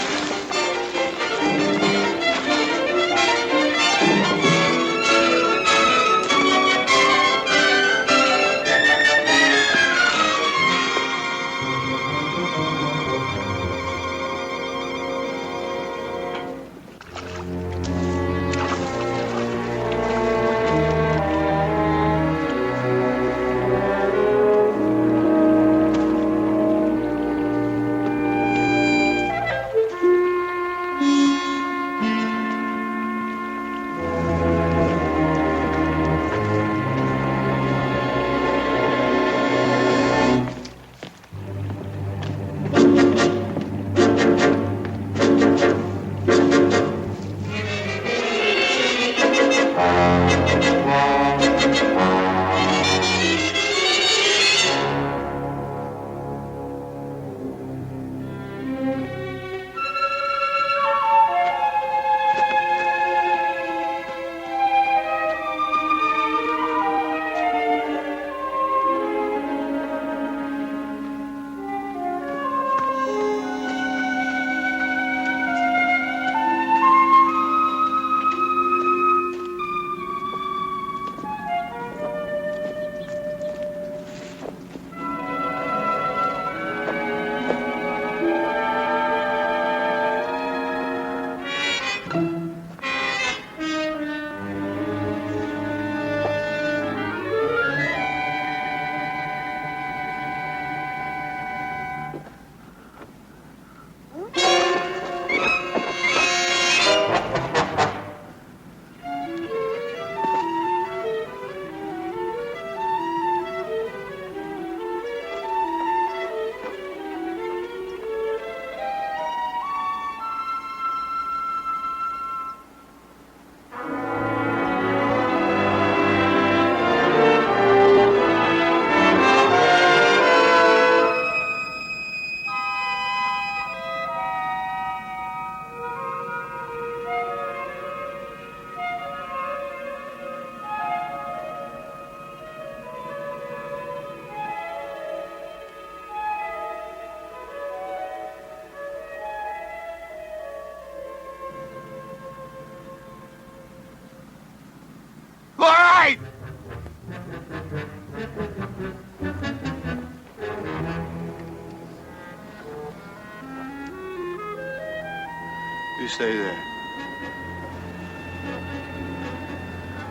You stay there.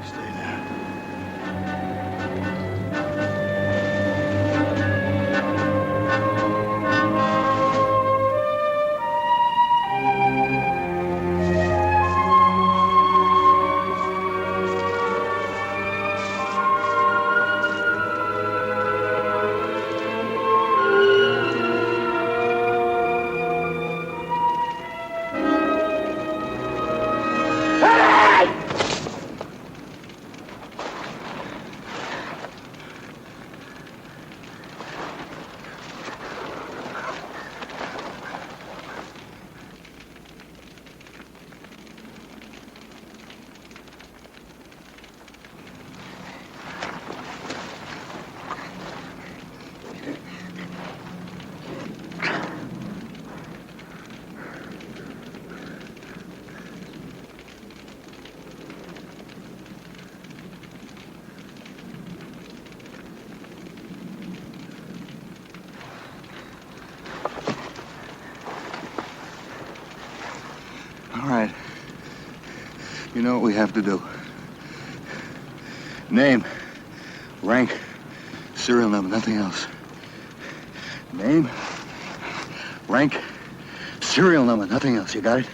Stay there. All right. You know what we have to do. Name, rank, serial number, nothing else. Name, Rank, serial number, nothing else. You got it?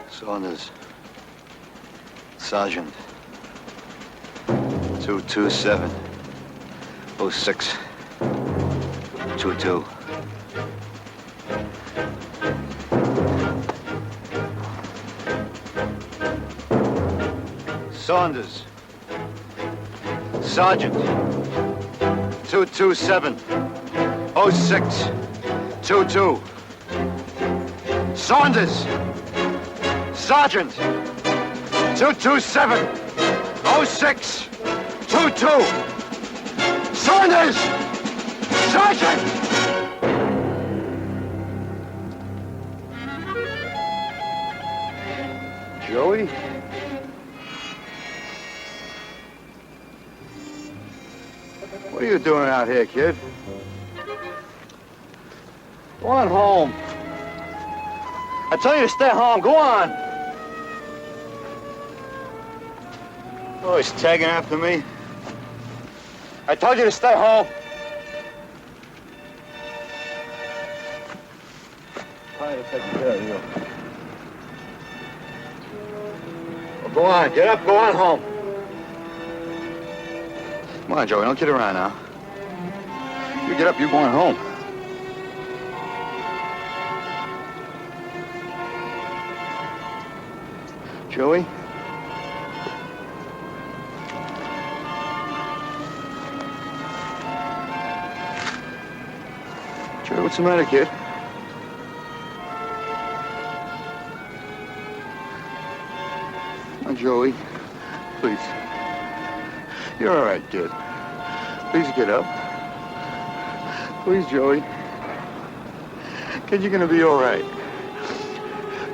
Saunders. Sergeant. 227. 06. 22. Saunders. Sergeant. 227. 06. 22. Saunders. Sergeant. 227. 06. 22. Saunders. Sergeant. Joey? What are you doing out here, kid? Go on home. I tell you to stay home. Go on. Oh, he's tagging after me. I told you to stay home. Trying to take care of you. Well, go on. Get up. Go on home. Come on, Joey. Don't kid around now. You get up. You're going home. Joey? Joey, what's the matter, kid? Now, Joey, please. You're all right, kid. Please get up. Please, Joey. Kid, you're gonna be all right.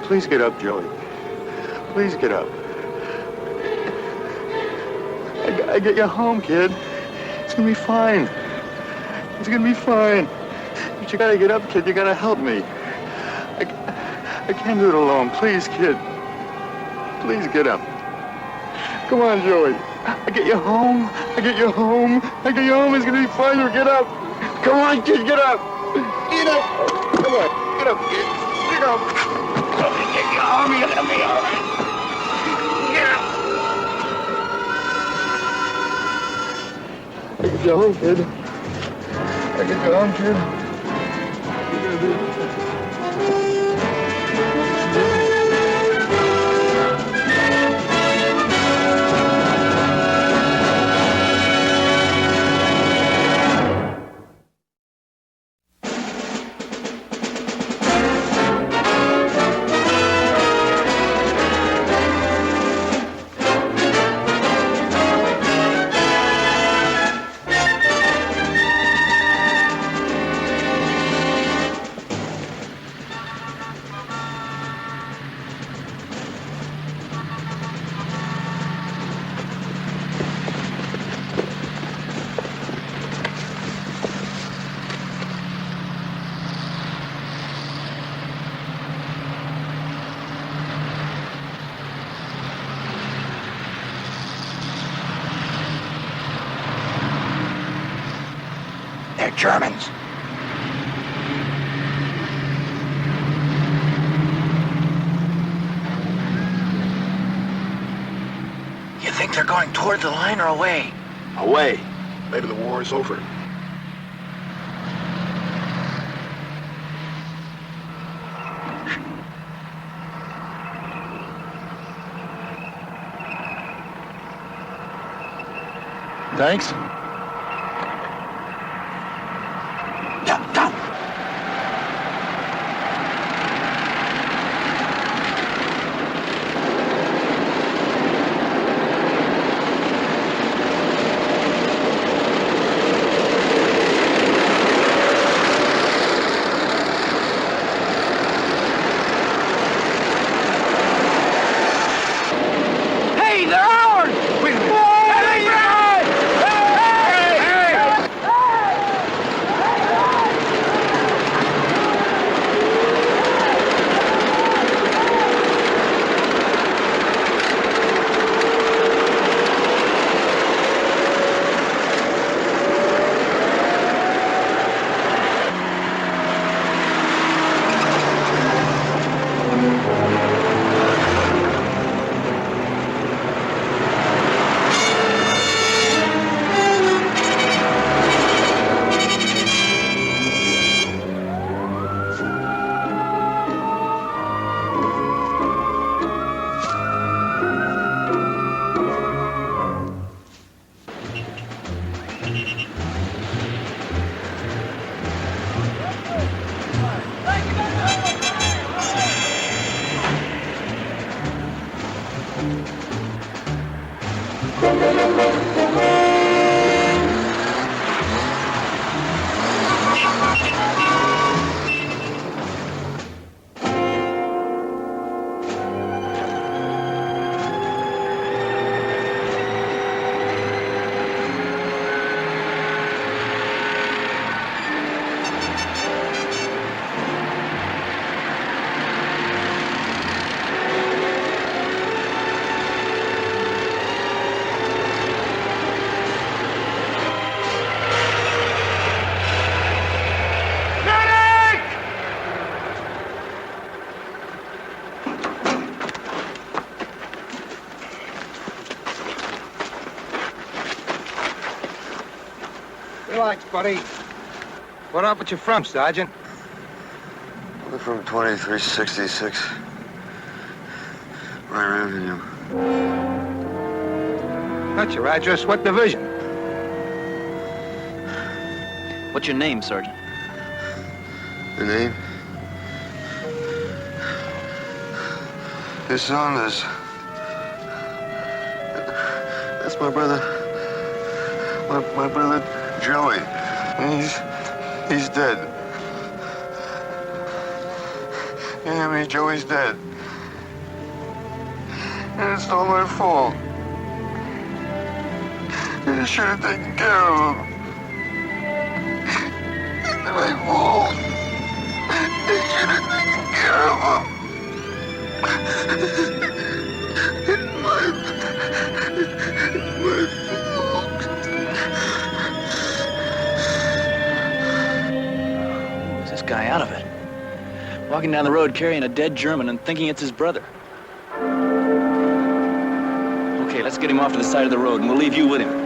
Please get up, Joey. Please get up. I get you home, kid. It's gonna be fine. It's gonna be fine. But you gotta get up, kid. You gotta help me. I can't do it alone. Please, kid. Please get up. Come on, Joey. I get you home. I get you home. I get you home. It's gonna be fine. You get up. Come on, kid. Get up. Get up. Come on. Get up, kid. Get up. Let me get you home. You're gonna be all right. Get up. I get you home, kid. I get you home, kid. You're gonna be... They're Germans. You think they're going toward the line or away? Away. Maybe the war is over. Thanks. Relax, buddy. What up with you from, Sergeant? We're from 2366. Rye Avenue. That's your address. What division? What's your name, Sergeant? The name? Saunders. That's my brother. My brother Joey. He's dead. You hear me? Joey's dead. And it's all my fault. You should have taken care of him. It's my fault. You should have taken care of him. My fault. Where's this guy out of it? Walking down the road carrying a dead German and thinking it's his brother. Okay, let's get him off to the side of the road and we'll leave you with him.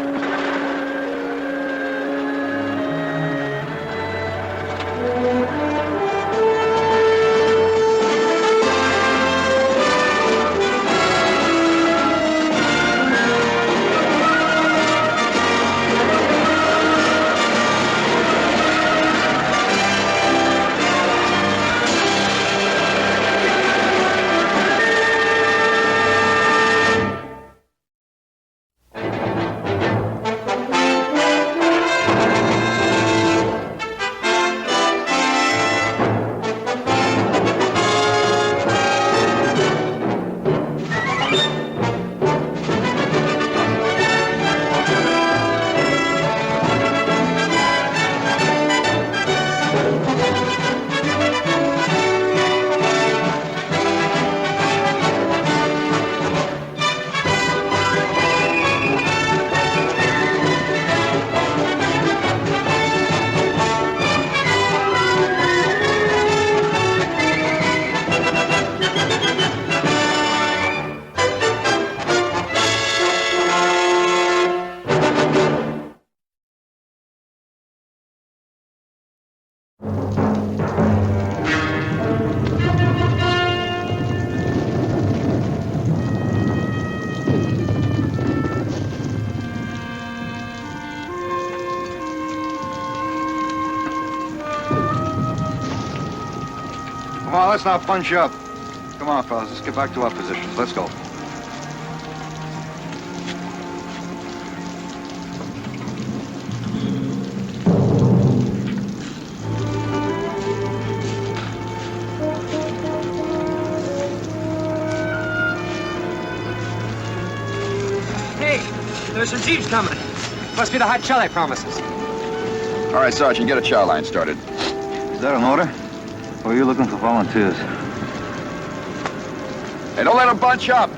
Come on, let's not punch up. Come on, fellas, let's get back to our positions. Let's go. Hey, there's some jeeps coming. Must be the hot Charlie promises. All right, Sergeant, get a chow line started. Is that an order? Or are you looking for volunteers? Hey, don't let them bunch up.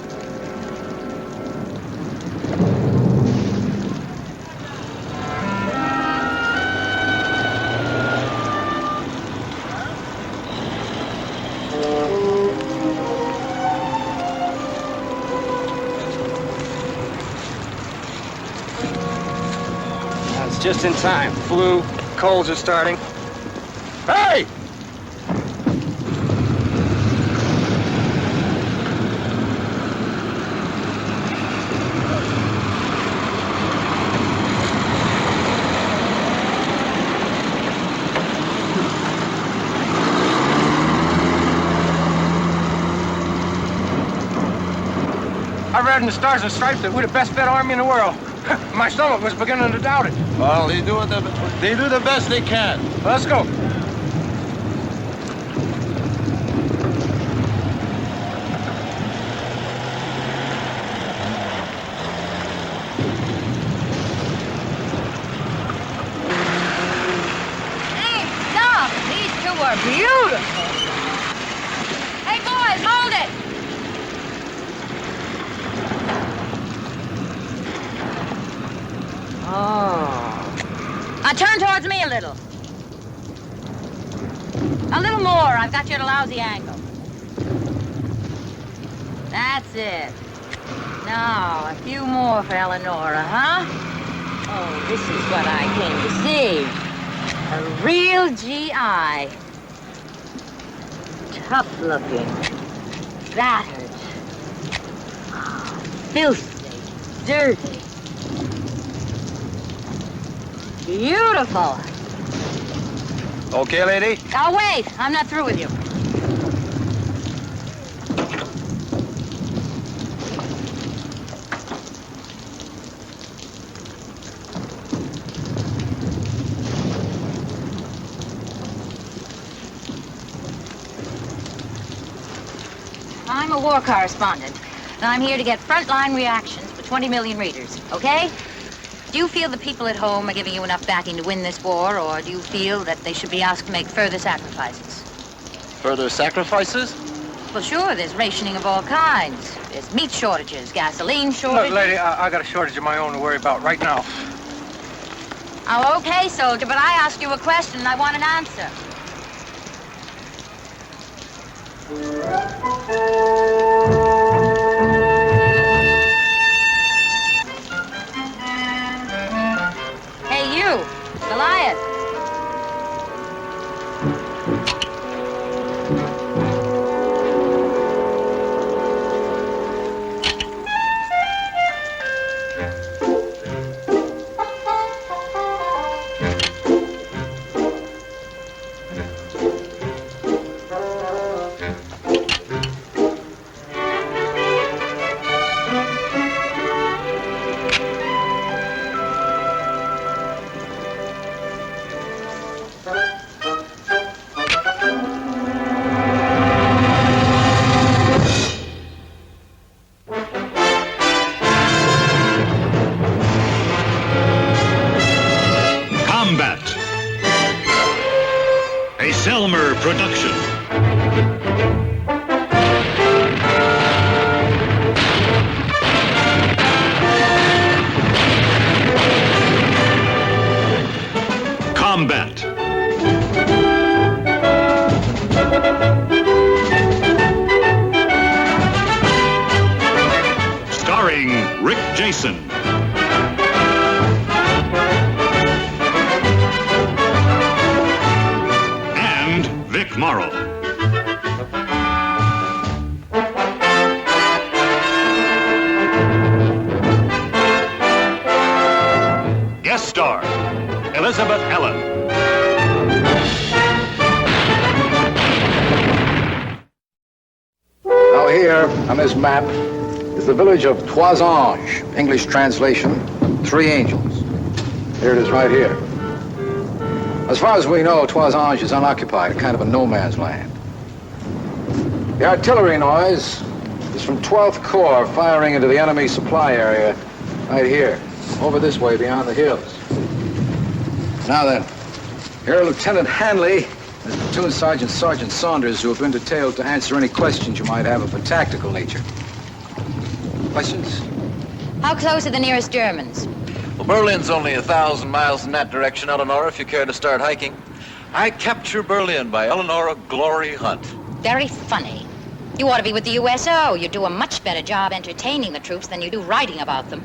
It's just in time. Flu, colds are starting. Hey! heard in the Stars and Stripes that we're the best fed army in the world. My stomach was beginning to doubt it. Well, they do the best they can. Let's go. Beautiful. Hey, boys, hold it. Oh. Now turn towards me a little. A little more. I've got you at a lousy angle. That's it. Now, a few more for Eleonora, huh? Oh, this is what I came to see. A real GI. Tough looking, battered, filthy, dirty, beautiful. Okay, lady? Oh, wait, I'm not through with you. I'm a war correspondent, and I'm here to get frontline reactions for 20 million readers, okay? Do you feel the people at home are giving you enough backing to win this war, or do you feel that they should be asked to make further sacrifices? Further sacrifices? Well, sure, there's rationing of all kinds. There's meat shortages, gasoline shortages. Look, lady, I got a shortage of my own to worry about right now. Oh, okay, soldier, but I ask you a question and I want an answer. Hey, you, Goliath. Selmer production. Combat. Starring Rick Jason. Vic Morrow. Guest star, Elizabeth Ellen. Now here, on this map, is the village of Trois Anges. English translation, 3 angels. Here it is right here. As far as we know, Trois Anges is unoccupied, kind of a no man's land. The artillery noise is from 12th Corps firing into the enemy supply area right here, over this way beyond the hills. Now then, here are Lieutenant Hanley and Platoon Sergeant Sergeant Saunders, who have been detailed to answer any questions you might have of a tactical nature. Questions? How close are the nearest Germans? Well, Berlin's only 1,000 miles in that direction, Eleonora, if you care to start hiking. I Capture Berlin by Eleonora Glory Hunt. Very funny. You ought to be with the USO. You do a much better job entertaining the troops than you do writing about them.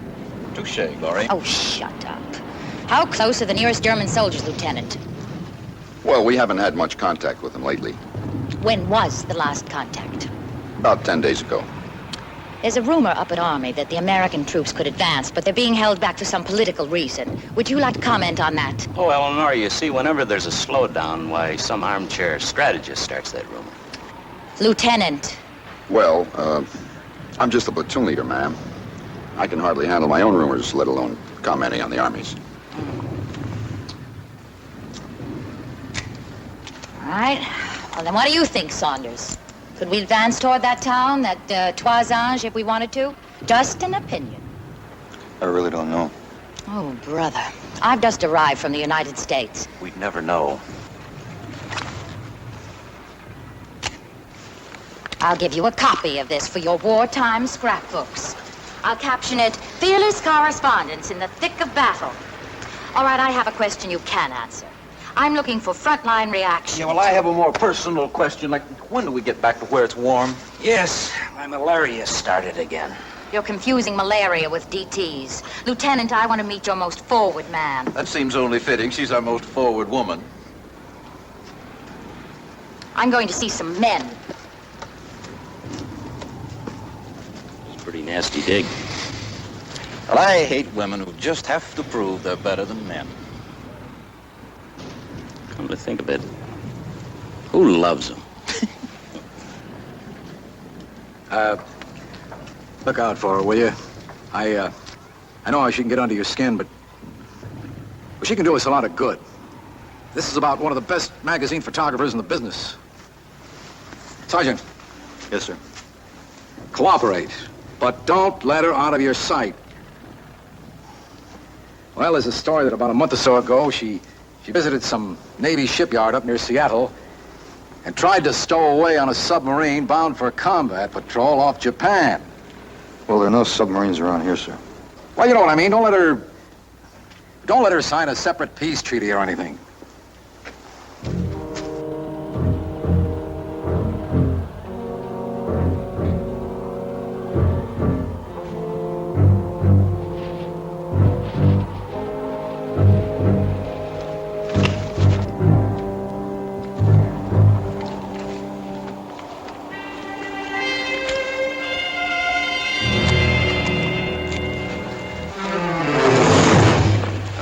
Touche, Glory. Oh, shut up. How close are the nearest German soldiers, Lieutenant? Well, we haven't had much contact with them lately. When was the last contact? About 10 days ago. There's a rumor up at Army that the American troops could advance, but they're being held back for some political reason. Would you like to comment on that? Oh, Eleanor, you see, whenever there's a slowdown, why, some armchair strategist starts that rumor. Lieutenant. Well, I'm just the platoon leader, ma'am. I can hardly handle my own rumors, let alone commenting on the Army's. All right. Well, then what do you think, Saunders? Could we advance toward that town, that Trois-Anges, if we wanted to? Just an opinion. I really don't know. Oh, brother. I've just arrived from the United States. We'd never know. I'll give you a copy of this for your wartime scrapbooks. I'll caption it, Fearless Correspondence in the Thick of Battle. All right, I have a question you can answer. I'm looking for frontline reaction. Yeah, well, I have a more personal question, like, when do we get back to where it's warm? Yes, my malaria started again. You're confusing malaria with DTs. Lieutenant, I want to meet your most forward man. That seems only fitting. She's our most forward woman. I'm going to see some men. It's a pretty nasty dig. Well, I hate women who just have to prove they're better than men. Come to think of it, who loves them? Look out for her, will you? I know how she can get under your skin, but she can do us a lot of good. This is about one of the best magazine photographers in the business. Sergeant. Yes, sir. Cooperate, but don't let her out of your sight. Well, there's a story that about a month or so ago, she visited some Navy shipyard up near Seattle and tried to stow away on a submarine bound for combat patrol off Japan. Well, there are no submarines around here, sir. Well, you know what I mean. Don't let her sign a separate peace treaty or anything.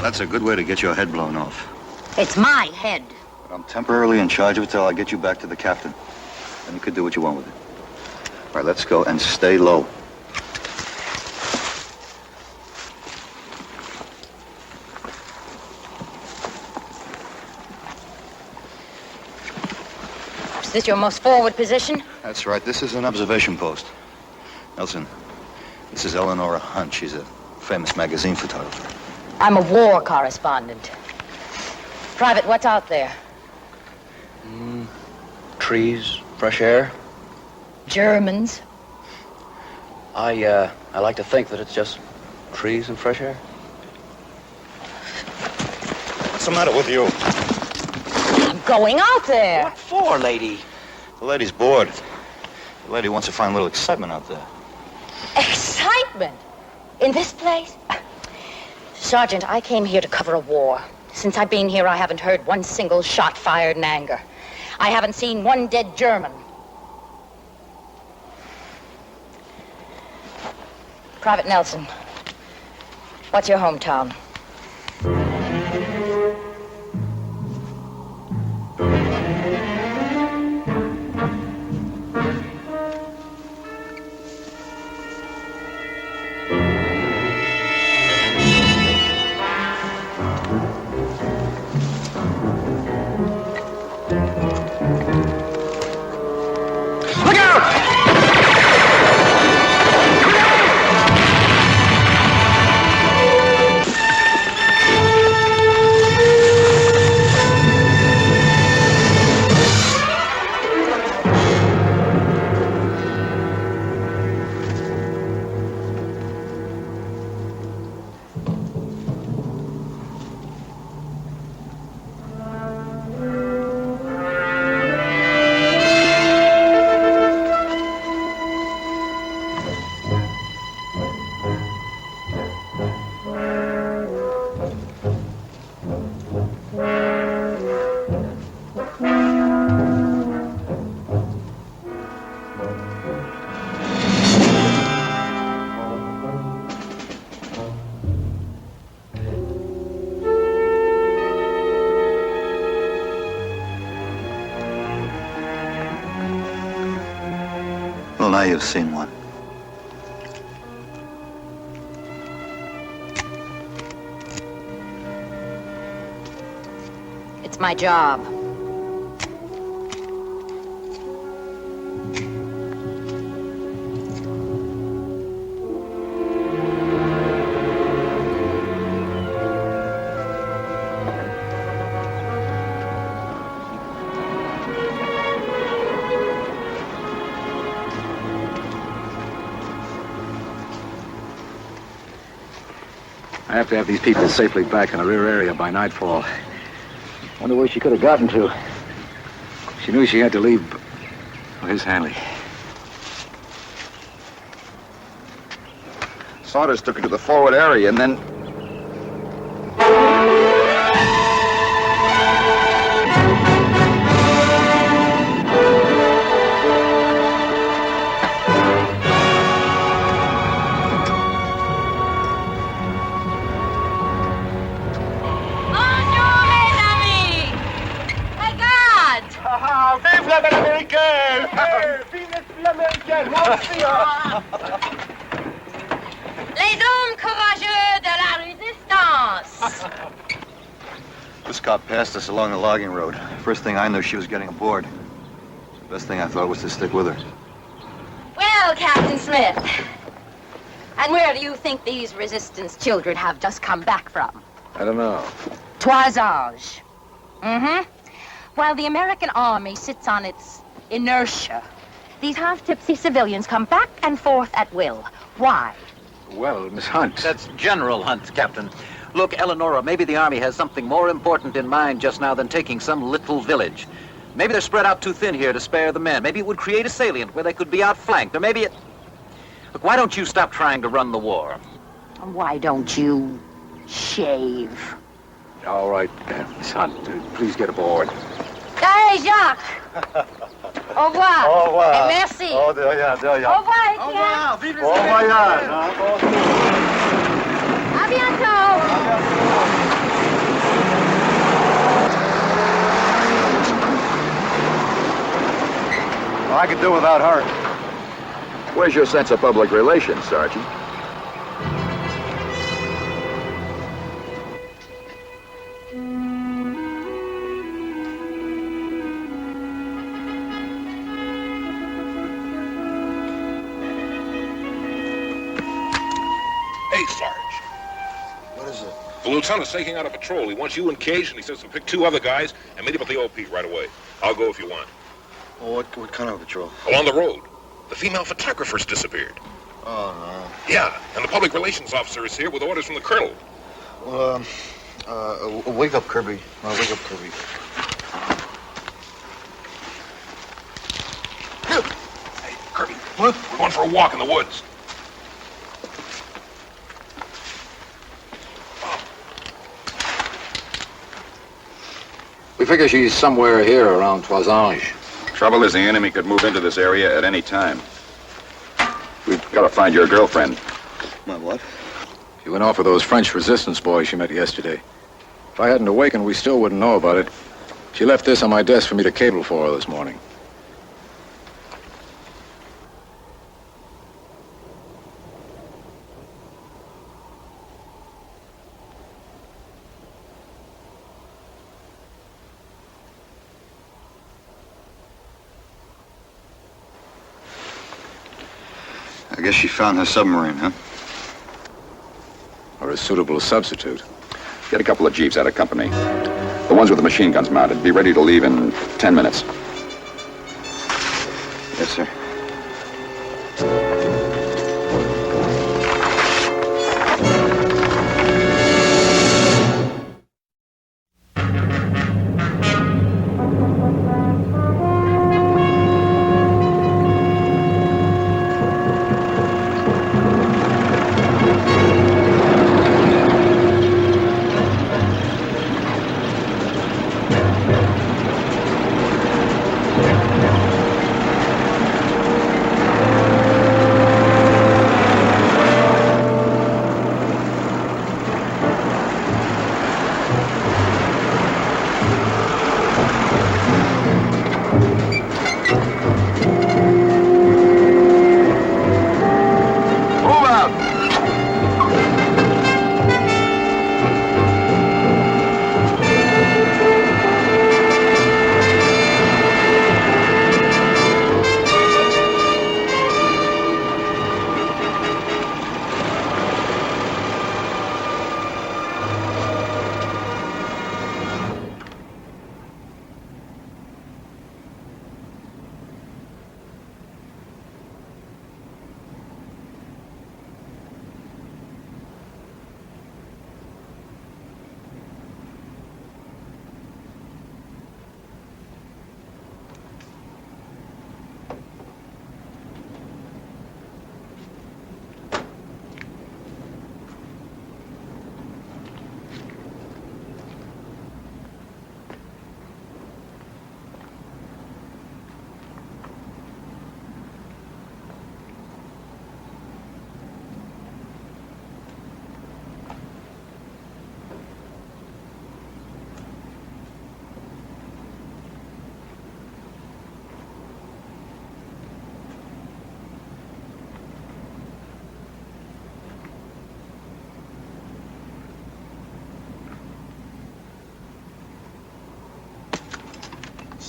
That's a good way to get your head blown off. It's my head. But I'm temporarily in charge of it till I get you back to the captain. Then you could do what you want with it. All right, let's go and stay low. Is this your most forward position? That's right. This is an observation post. Nelson, this is Eleonora Hunt. She's a famous magazine photographer. I'm a war correspondent. Private, what's out there? Trees, fresh air. Germans. I like to think that it's just trees and fresh air. What's the matter with you? I'm going out there. What for, lady? The lady's bored. The lady wants to find a little excitement out there. Excitement? In this place? Sergeant, I came here to cover a war. Since I've been here, I haven't heard one single shot fired in anger. I haven't seen one dead German. Private Nelson, what's your hometown? Well, now you've seen one. It's my job. I have to have these people safely back in the rear area by nightfall. Wonder where she could have gotten to. She knew she had to leave. Oh, here's Hanley. Saunders took her to the forward area and then... Vive l'américaine! Vive l'américaine! Moi aussi, hein! Les hommes courageux de la résistance! This cop passed us along the logging road. First thing I knew, she was getting aboard. The best thing I thought was to stick with her. Well, Captain Smith, and where do you think these resistance children have just come back from? I don't know. Toisage. Mm-hmm. While the American army sits on its inertia, these half-tipsy civilians come back and forth at will. Why? Well, Miss Hunt. That's General Hunt, Captain. Look, Eleonora, maybe the Army has something more important in mind just now than taking some little village. Maybe they're spread out too thin here to spare the men. Maybe it would create a salient where they could be outflanked. Or maybe it... Look, why don't you stop trying to run the war? Why don't you shave? All right, Miss Hunt, please get aboard. Allez, Jacques! Au revoir! Au revoir! Et merci! Oh, de rien, de rien. Au revoir, Etienne! Vive les Bon voyage, hein? À bientôt! Well, I could do without her. Where's your sense of public relations, Sergeant? Hey, Sarge. What is it? The lieutenant's taking out a patrol. He wants you engaged, and he says to pick 2 other guys and meet up at the OP right away. I'll go if you want. Well, what kind of patrol? Along the road. The female photographer's disappeared. Oh, no. Yeah, and the public relations officer is here with orders from the colonel. Well, wake up, Kirby. Wake up, Kirby. Hey, Kirby. What? We're going for a walk in the woods. We figure she's somewhere here around Toisage. Trouble is, the enemy could move into this area at any time. We've got to find your girlfriend. My what? She went off with those French resistance boys she met yesterday. If I hadn't awakened, we still wouldn't know about it. She left this on my desk for me to cable for her this morning. I guess she found her submarine, huh? Or a suitable substitute. Get a couple of jeeps out of company. The ones with the machine guns mounted. Be ready to leave in 10 minutes. Yes, sir.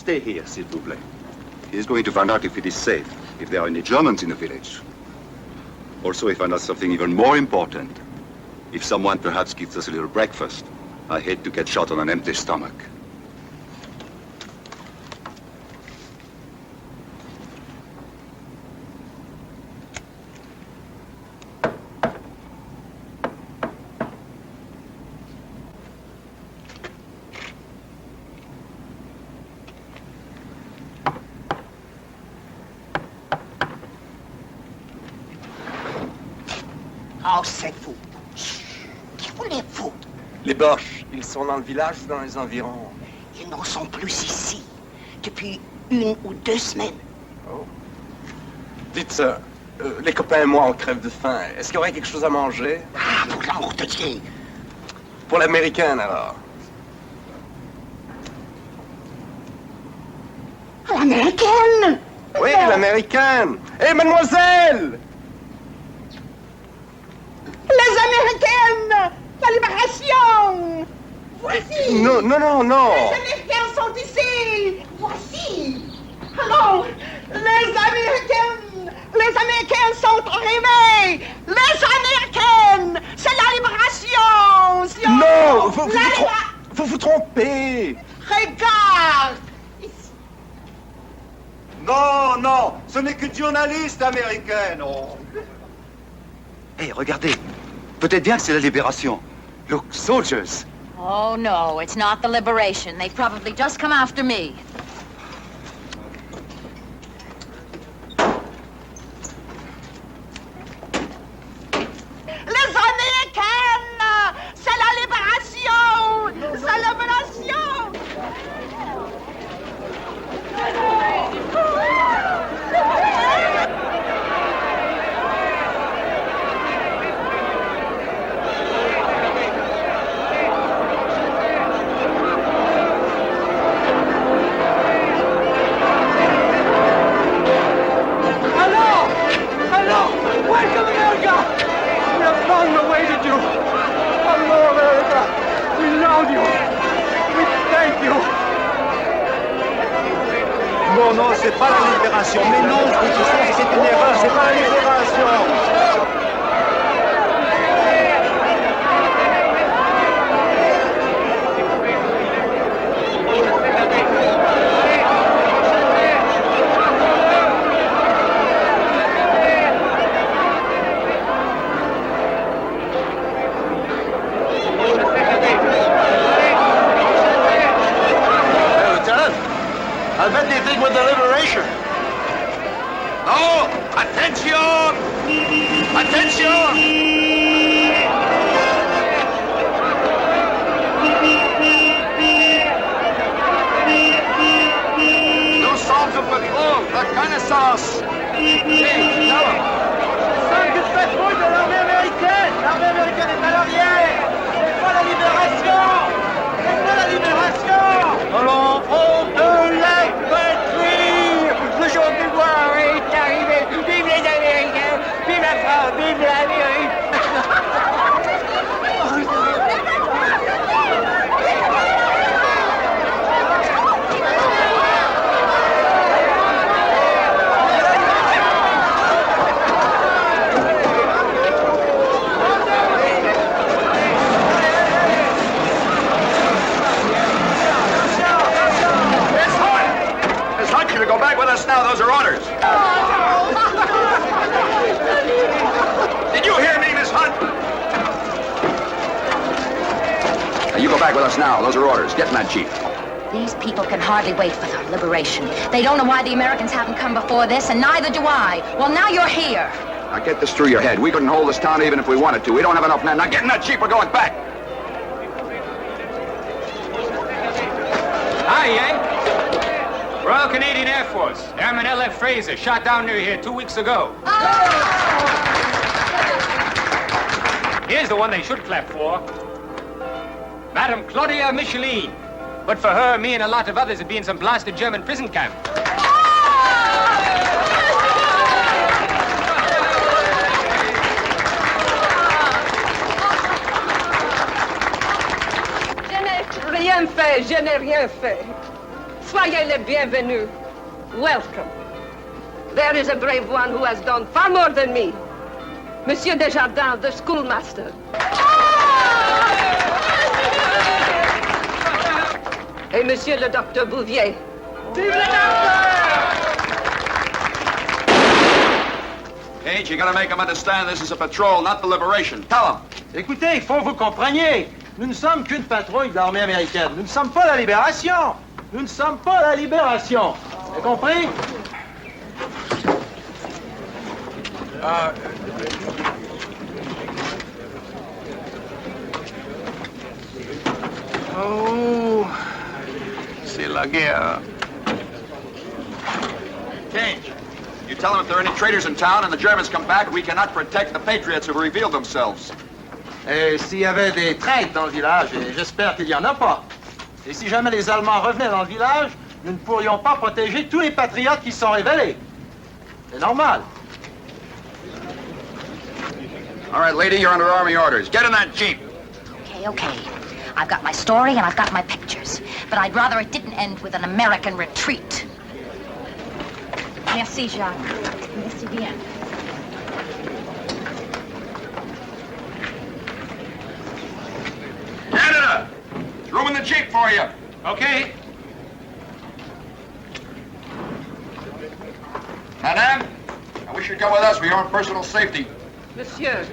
stay here, s'il vous plaît. He's going to find out if it is safe, if there are any Germans in the village. Also, he found out something even more important. If someone perhaps gives us a little breakfast. I hate to get shot on an empty stomach. Oh, c'est vous. Qui voulez-vous? Les Boches, ils sont dans le village ou dans les environs? Ils n'en sont plus ici. Depuis 1 ou 2 semaines. Oh. Dites, les copains et moi, on crève de faim. Est-ce qu'il y aurait quelque chose à manger? Ah, pour l'amour de Dieu. Pour l'américaine, alors? L'américaine? Oui, l'américaine. Hé, mademoiselle! Les Américaines! La libération! Voici! Non, non, non, non! Les Américains sont ici! Voici! Alors, les Américains sont arrivés! Les Américaines! C'est la libération! Non! Vous vous trompez! Regarde! Non, non, ce n'est qu'une journaliste américaine. Oh. Hey, regardez. Peut-être bien que c'est la libération. Look, soldiers. Oh, no, it's not the liberation. They've probably just come after me. Les Américaines! C'est la libération! C'est la libération! Welcome, America! We have long awaited you. Hello, America. We love you. We thank you. Non, non, c'est pas la libération. Mais non, c'est une erreur, c'est pas la libération. I'll bet they think with the liberation. No! Attention! Attention! Nous sommes au patrol, reconnaissance. Hey, tell them. Cinq patrouilles de l'armée américaine! L'armée américaine est à l'arrière! C'est pas la libération! C'est pas la libération! Alors, on de la patrie! Le jour du gloire est arrivé! Vive les Américains! Vive la France! Vive l'Amérique! You to go back with us now. Those are orders. Did you hear me, Miss Hunt? Now, you go back with us now. Those are orders. Get in that jeep. These people can hardly wait for the liberation. They don't know why the Americans haven't come before this, and neither do I. Well, now you're here. Now, get this through your head. We couldn't hold this town even if we wanted to. We don't have enough men. Now, get in that jeep. We're going back. Hi, Yank. Royal Canadian Air Force. Airman L.F. Fraser, shot down near here 2 weeks ago. Here's the one they should clap for. Madame Claudia Micheline. But for her, me and a lot of others would be in some blasted German prison camp. Je n'ai rien fait, je n'ai rien fait. Soyez les bienvenus. Welcome. There is a brave one who has done far more than me. Monsieur Desjardins, the schoolmaster. Et Monsieur le Docteur Bouvier. Vive le Gage, you gotta make them understand this is a patrol, not the liberation. Tell them. Écoutez, il faut que vous compreniez. Nous ne sommes qu'une patrouille de l'armée américaine. Nous ne sommes pas la libération. Nous ne sommes pas la libération. Vous avez compris? Oh, c'est la guerre. Gage, you tell them if there are any traitors in town and the Germans come back, we cannot protect the patriots who have revealed themselves. Et s'il y avait des traîtres dans le village, et j'espère qu'il n'y en a pas, et si jamais les Allemands revenaient dans le village, nous ne pourrions pas protéger tous les patriotes qui sont révélés. C'est normal. All right, lady, you're under Army orders. Get in that Jeep. Okay. I've got my story and I've got my pictures. But I'd rather it didn't end with an American retreat. Merci, Jacques. Merci bien. Canada! There's room in the Jeep for you. Okay. Madame, I wish you'd come with us for your own personal safety. Monsieur,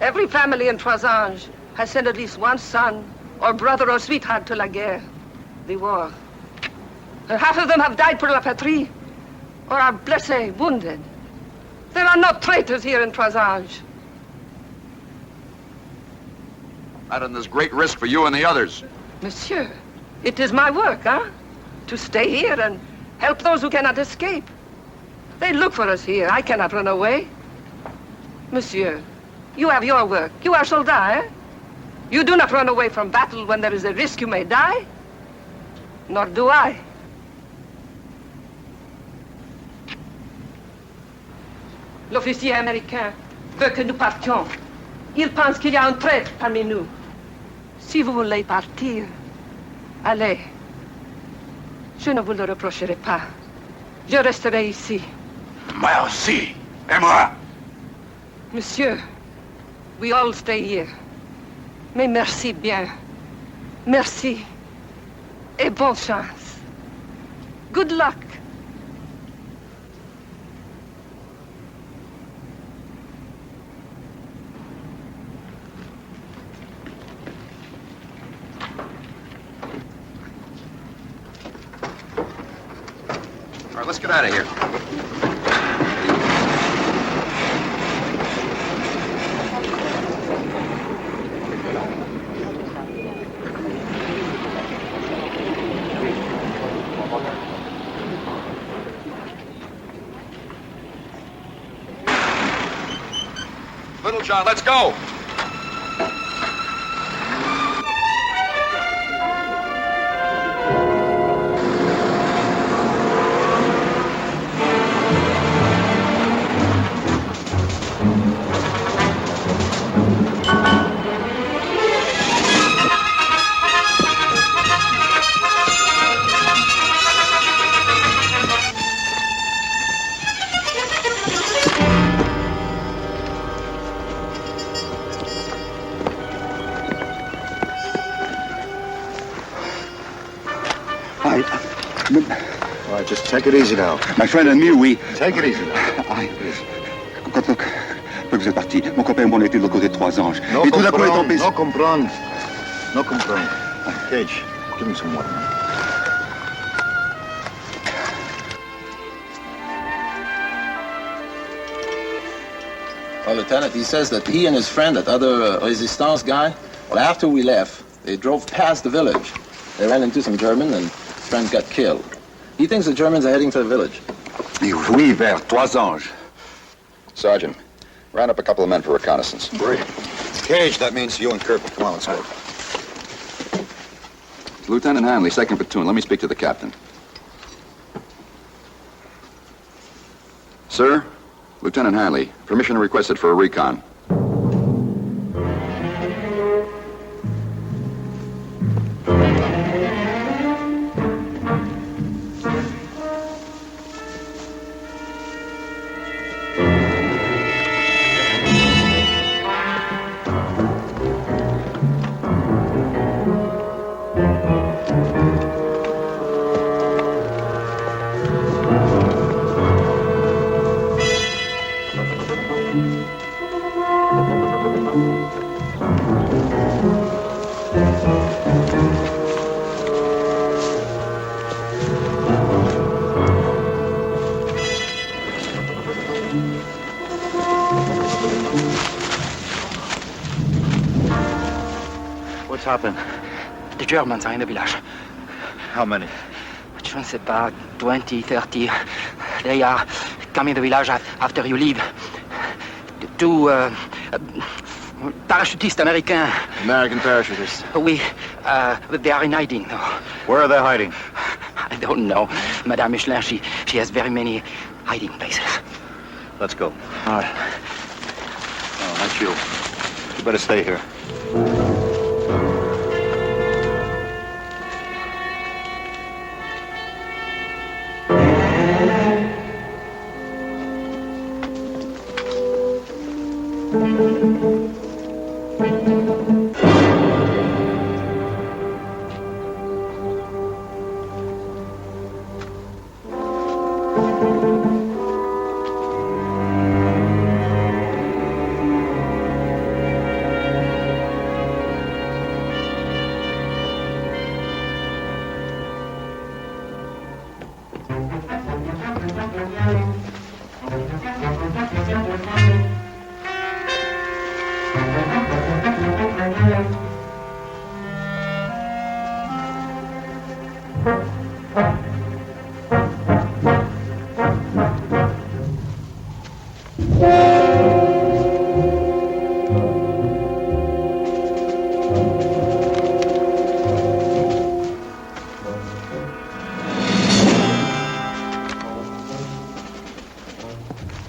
every family in Troisange has sent at least one son or brother or sweetheart to la guerre, the war. And half of them have died for la patrie or are blessés, wounded. There are no traitors here in Troisange. Madam, there's great risk for you and the others. Monsieur, it is my work, huh? To stay here and help those who cannot escape. They look for us here. I cannot run away. Monsieur, you have your work. You are soldat, eh? You do not run away from battle when there is a risk you may die. Nor do I. L'officier américain veut que nous partions. Il pense qu'il y a un traître parmi nous. Si vous voulez partir, allez. Je ne vous le reprocherai pas. Je resterai ici. Moi aussi. Et moi. Monsieur, we all stay here. Mais merci bien. Merci. Et bonne chance. Good luck. All right, let's get out of here. Little John, let's go. All right, just take it easy now. My friend and me, we... Take it easy now. Look, vous êtes parti. Mon copain et moi, on était de l'autre côté de Troisange. Et tout d'un coup, on est tombé... No comprendre. No comprendre. Gage, give him some water. Well, Lieutenant, he says that he and his friend, that other Resistance guy, well, after we left, they drove past the village. They ran into some German and his friend got killed. He thinks the Germans are heading to the village. Oui, vers Troisange. Sergeant, round up a couple of men for reconnaissance. Great. Gage, that means you and Kirby. Come on, let's go. Lieutenant Hanley, 2nd Platoon. Let me speak to the captain. Sir, Lieutenant Hanley, permission requested for a recon. What's happened? The Germans are in the village. How many? Je ne sais pas, 20, 30. They are coming to the village after you leave. Two parachutistes American. American parachutists. Oui, they are in hiding now. Where are they hiding? I don't know. Madame Michelin, she has very many hiding places. Let's go. All right. Oh, that's you. You better stay here.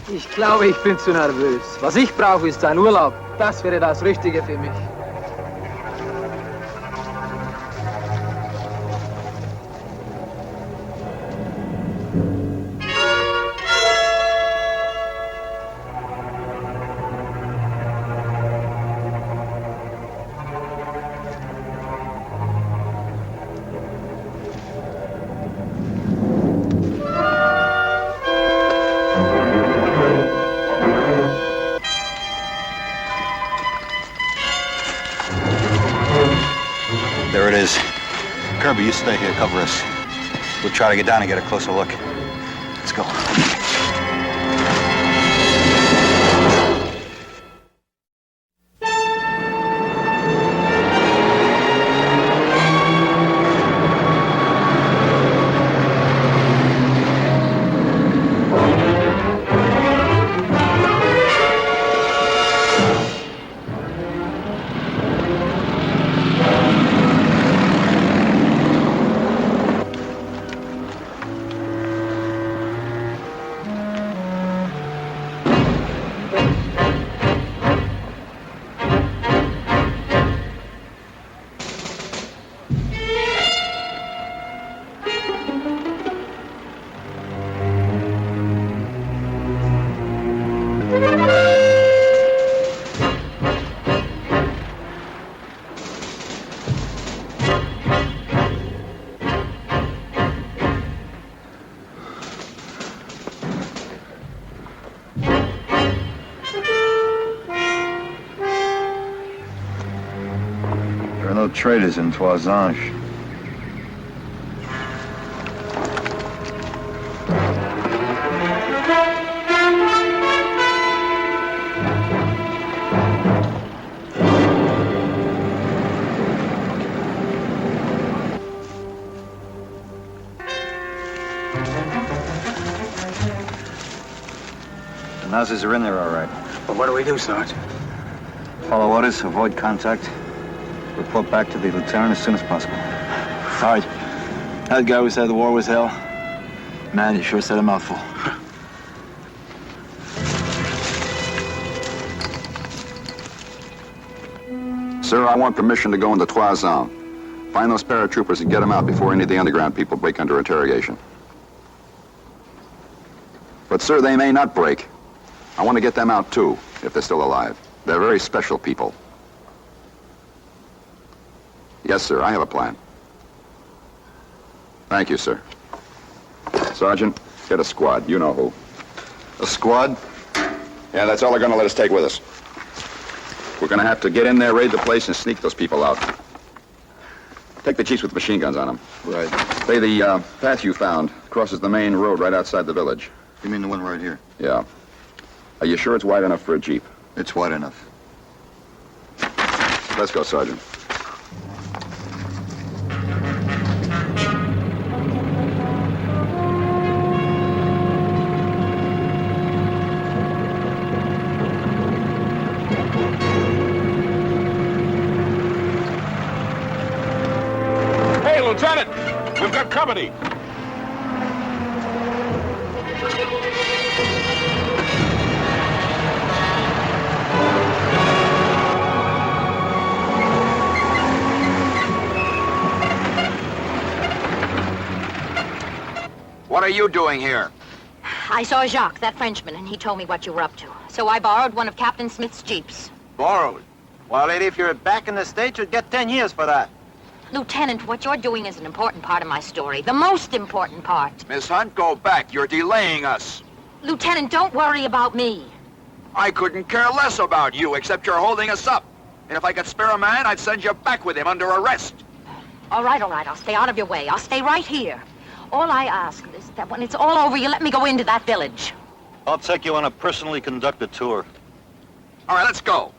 Ich glaube, ich bin zu nervös. Was ich brauche, ist ein Urlaub. Das wäre das Richtige für mich. There it is. Kirby, you stay here, cover us. We'll try to get down and get a closer look. Let's go. There are no traders in Toisange. The Nazis are in there, all right. But what do we do, Sarge? Follow orders, avoid contact. Report back to the lieutenant as soon as possible. Sarge, that guy who said the war was hell, man, you sure said a mouthful. Sir, I want permission to go into Toisange. Find those paratroopers and get them out before any of the underground people break under interrogation. But, sir, they may not break. I want to get them out, too, if they're still alive. They're very special people. Yes, sir. I have a plan. Thank you, sir. Sergeant, get a squad. You know who. A squad? Yeah, that's all they're going to let us take with us. We're going to have to get in there, raid the place, and sneak those people out. Take the jeeps with machine guns on them. Right. Say the path you found crosses the main road right outside the village. You mean the one right here? Yeah. Are you sure it's wide enough for a jeep? It's wide enough. Let's go, Sergeant. Hey, Lieutenant! We've got company! What are you doing here? I saw Jacques, that Frenchman, and he told me what you were up to. So I borrowed one of Captain Smith's jeeps. Borrowed? Well, lady, if you're back in the States, you'd get 10 years for that. Lieutenant, what you're doing is an important part of my story. The most important part. Miss Hunt, go back. You're delaying us. Lieutenant, don't worry about me. I couldn't care less about you, except you're holding us up. And if I could spare a man, I'd send you back with him under arrest. All right, I'll stay out of your way. I'll stay right here. All I ask is that when it's all over, you let me go into that village. I'll take you on a personally conducted tour. All right, let's go.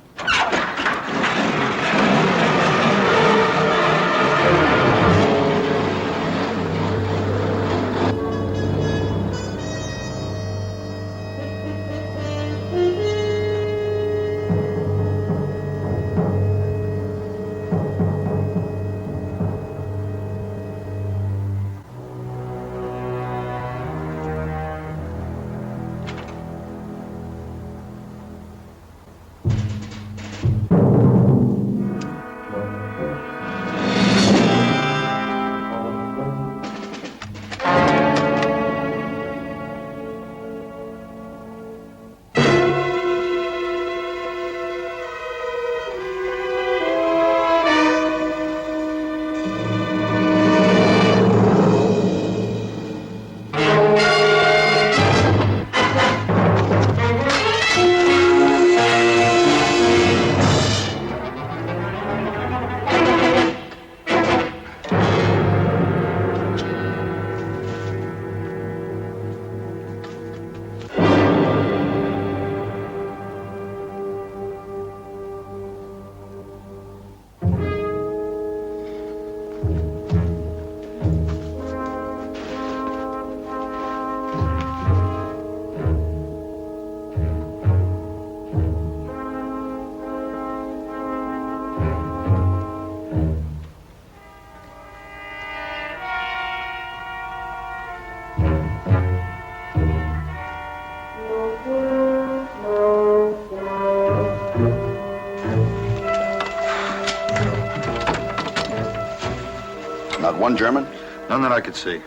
Not one German? None that I could see.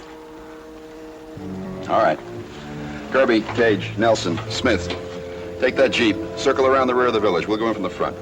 All right. Kirby, Cage, Nelson, Smith. Take that jeep. Circle around the rear of the village. We'll go in from the front.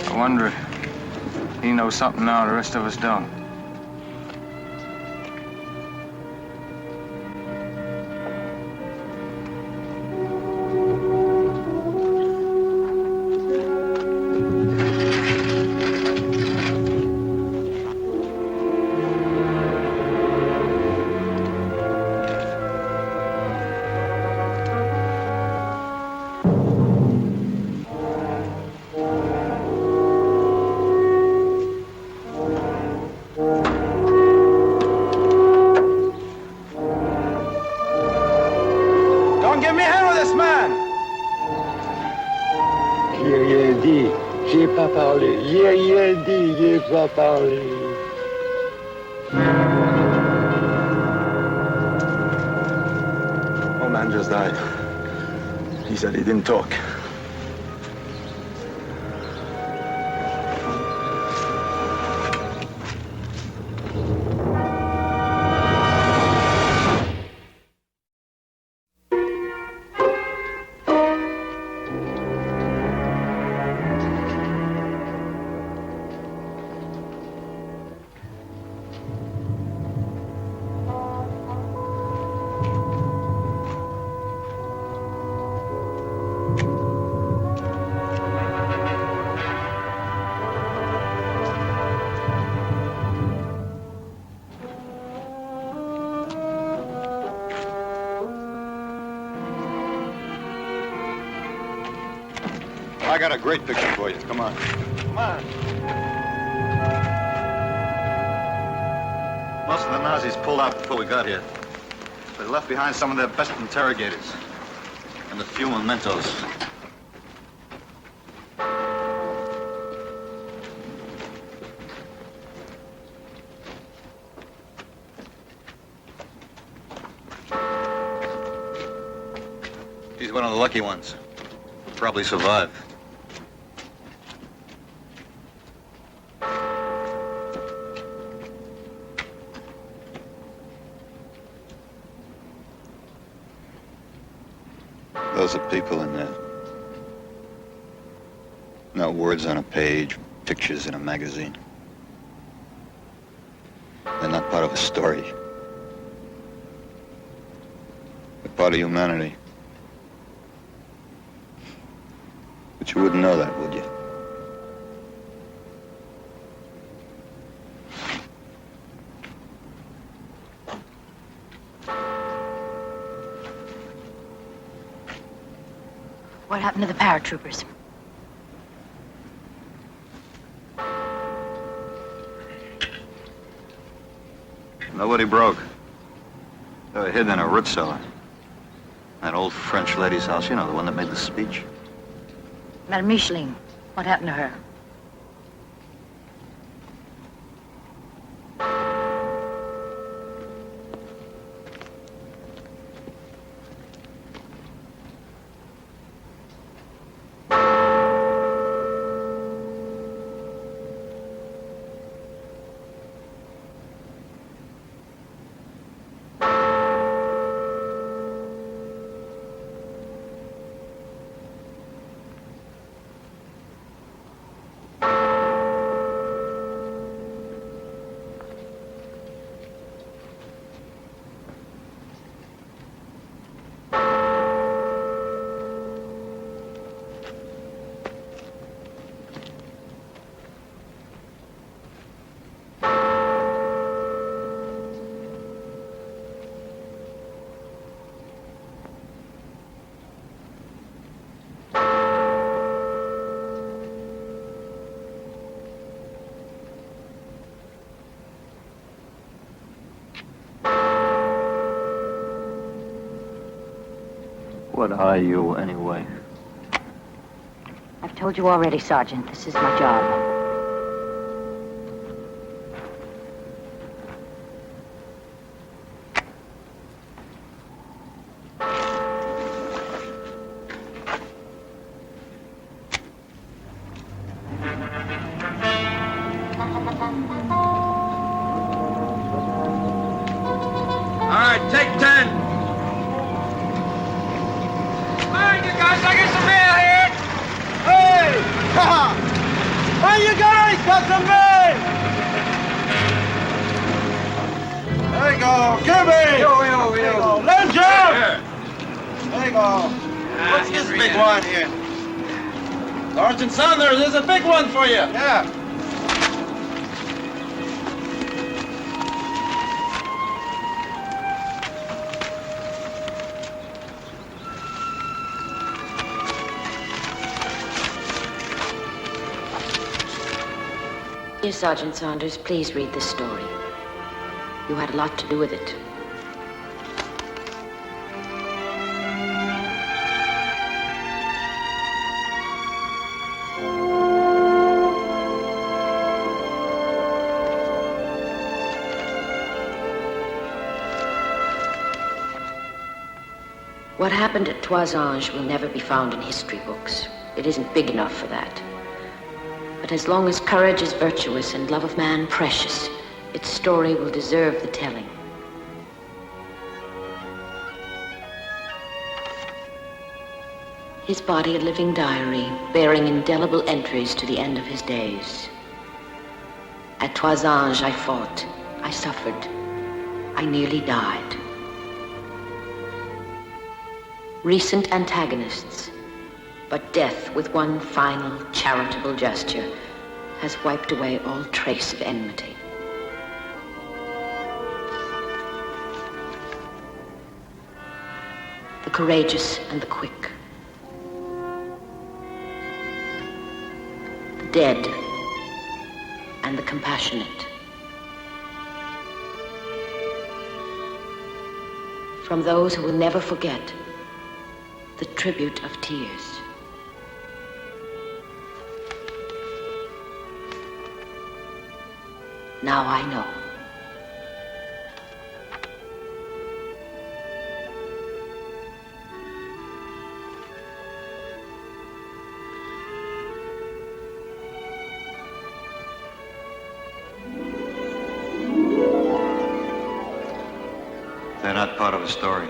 I wonder if he knows something now the rest of us don't. parler. J'ai rien dit, j'ai pas parlé. Old man just died. He said he didn't talk. I got a great picture for you. Come on. Come on. Most of the Nazis pulled out before we got here. They left behind some of their best interrogators and a few mementos. He's one of the lucky ones. Probably survive. Those are people in there. Not words on a page, pictures in a magazine. They're not part of a story. They're part of humanity. But you wouldn't know that, would you? What happened to the paratroopers? Nobody broke. They were hidden in a root cellar. That old French lady's house, you know, the one that made the speech. Madame Micheline, what happened to her? What are you, anyway? I've told you already, Sergeant. This is my job. All right, take 10. Come on, you guys, I get some mail here. Hey! Hey, you guys, got some mail! There you go, give me! Yo. Let jump! There you go. What's this big one here? Sergeant Saunders, there's a big one for you. Yeah. Dear Sergeant Saunders, please read this story. You had a lot to do with it. What happened at Toisange will never be found in history books. It isn't big enough for that. But as long as courage is virtuous and love of man precious, its story will deserve the telling. His body a living diary, bearing indelible entries to the end of his days. At Toisange I fought, I suffered, I nearly died. Recent antagonists, but death with one final charitable gesture has wiped away all trace of enmity. The courageous and the quick. The dead and the compassionate. From those who will never forget the tribute of tears. Now I know. They're not part of the story.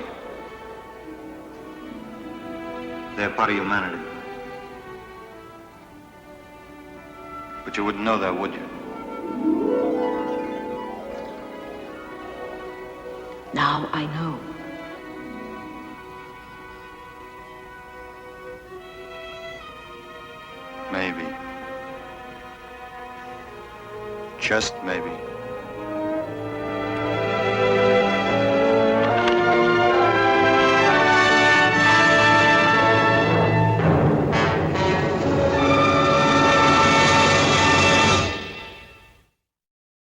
They're part of humanity. But you wouldn't know that, would you? Now I know. Maybe. Just maybe.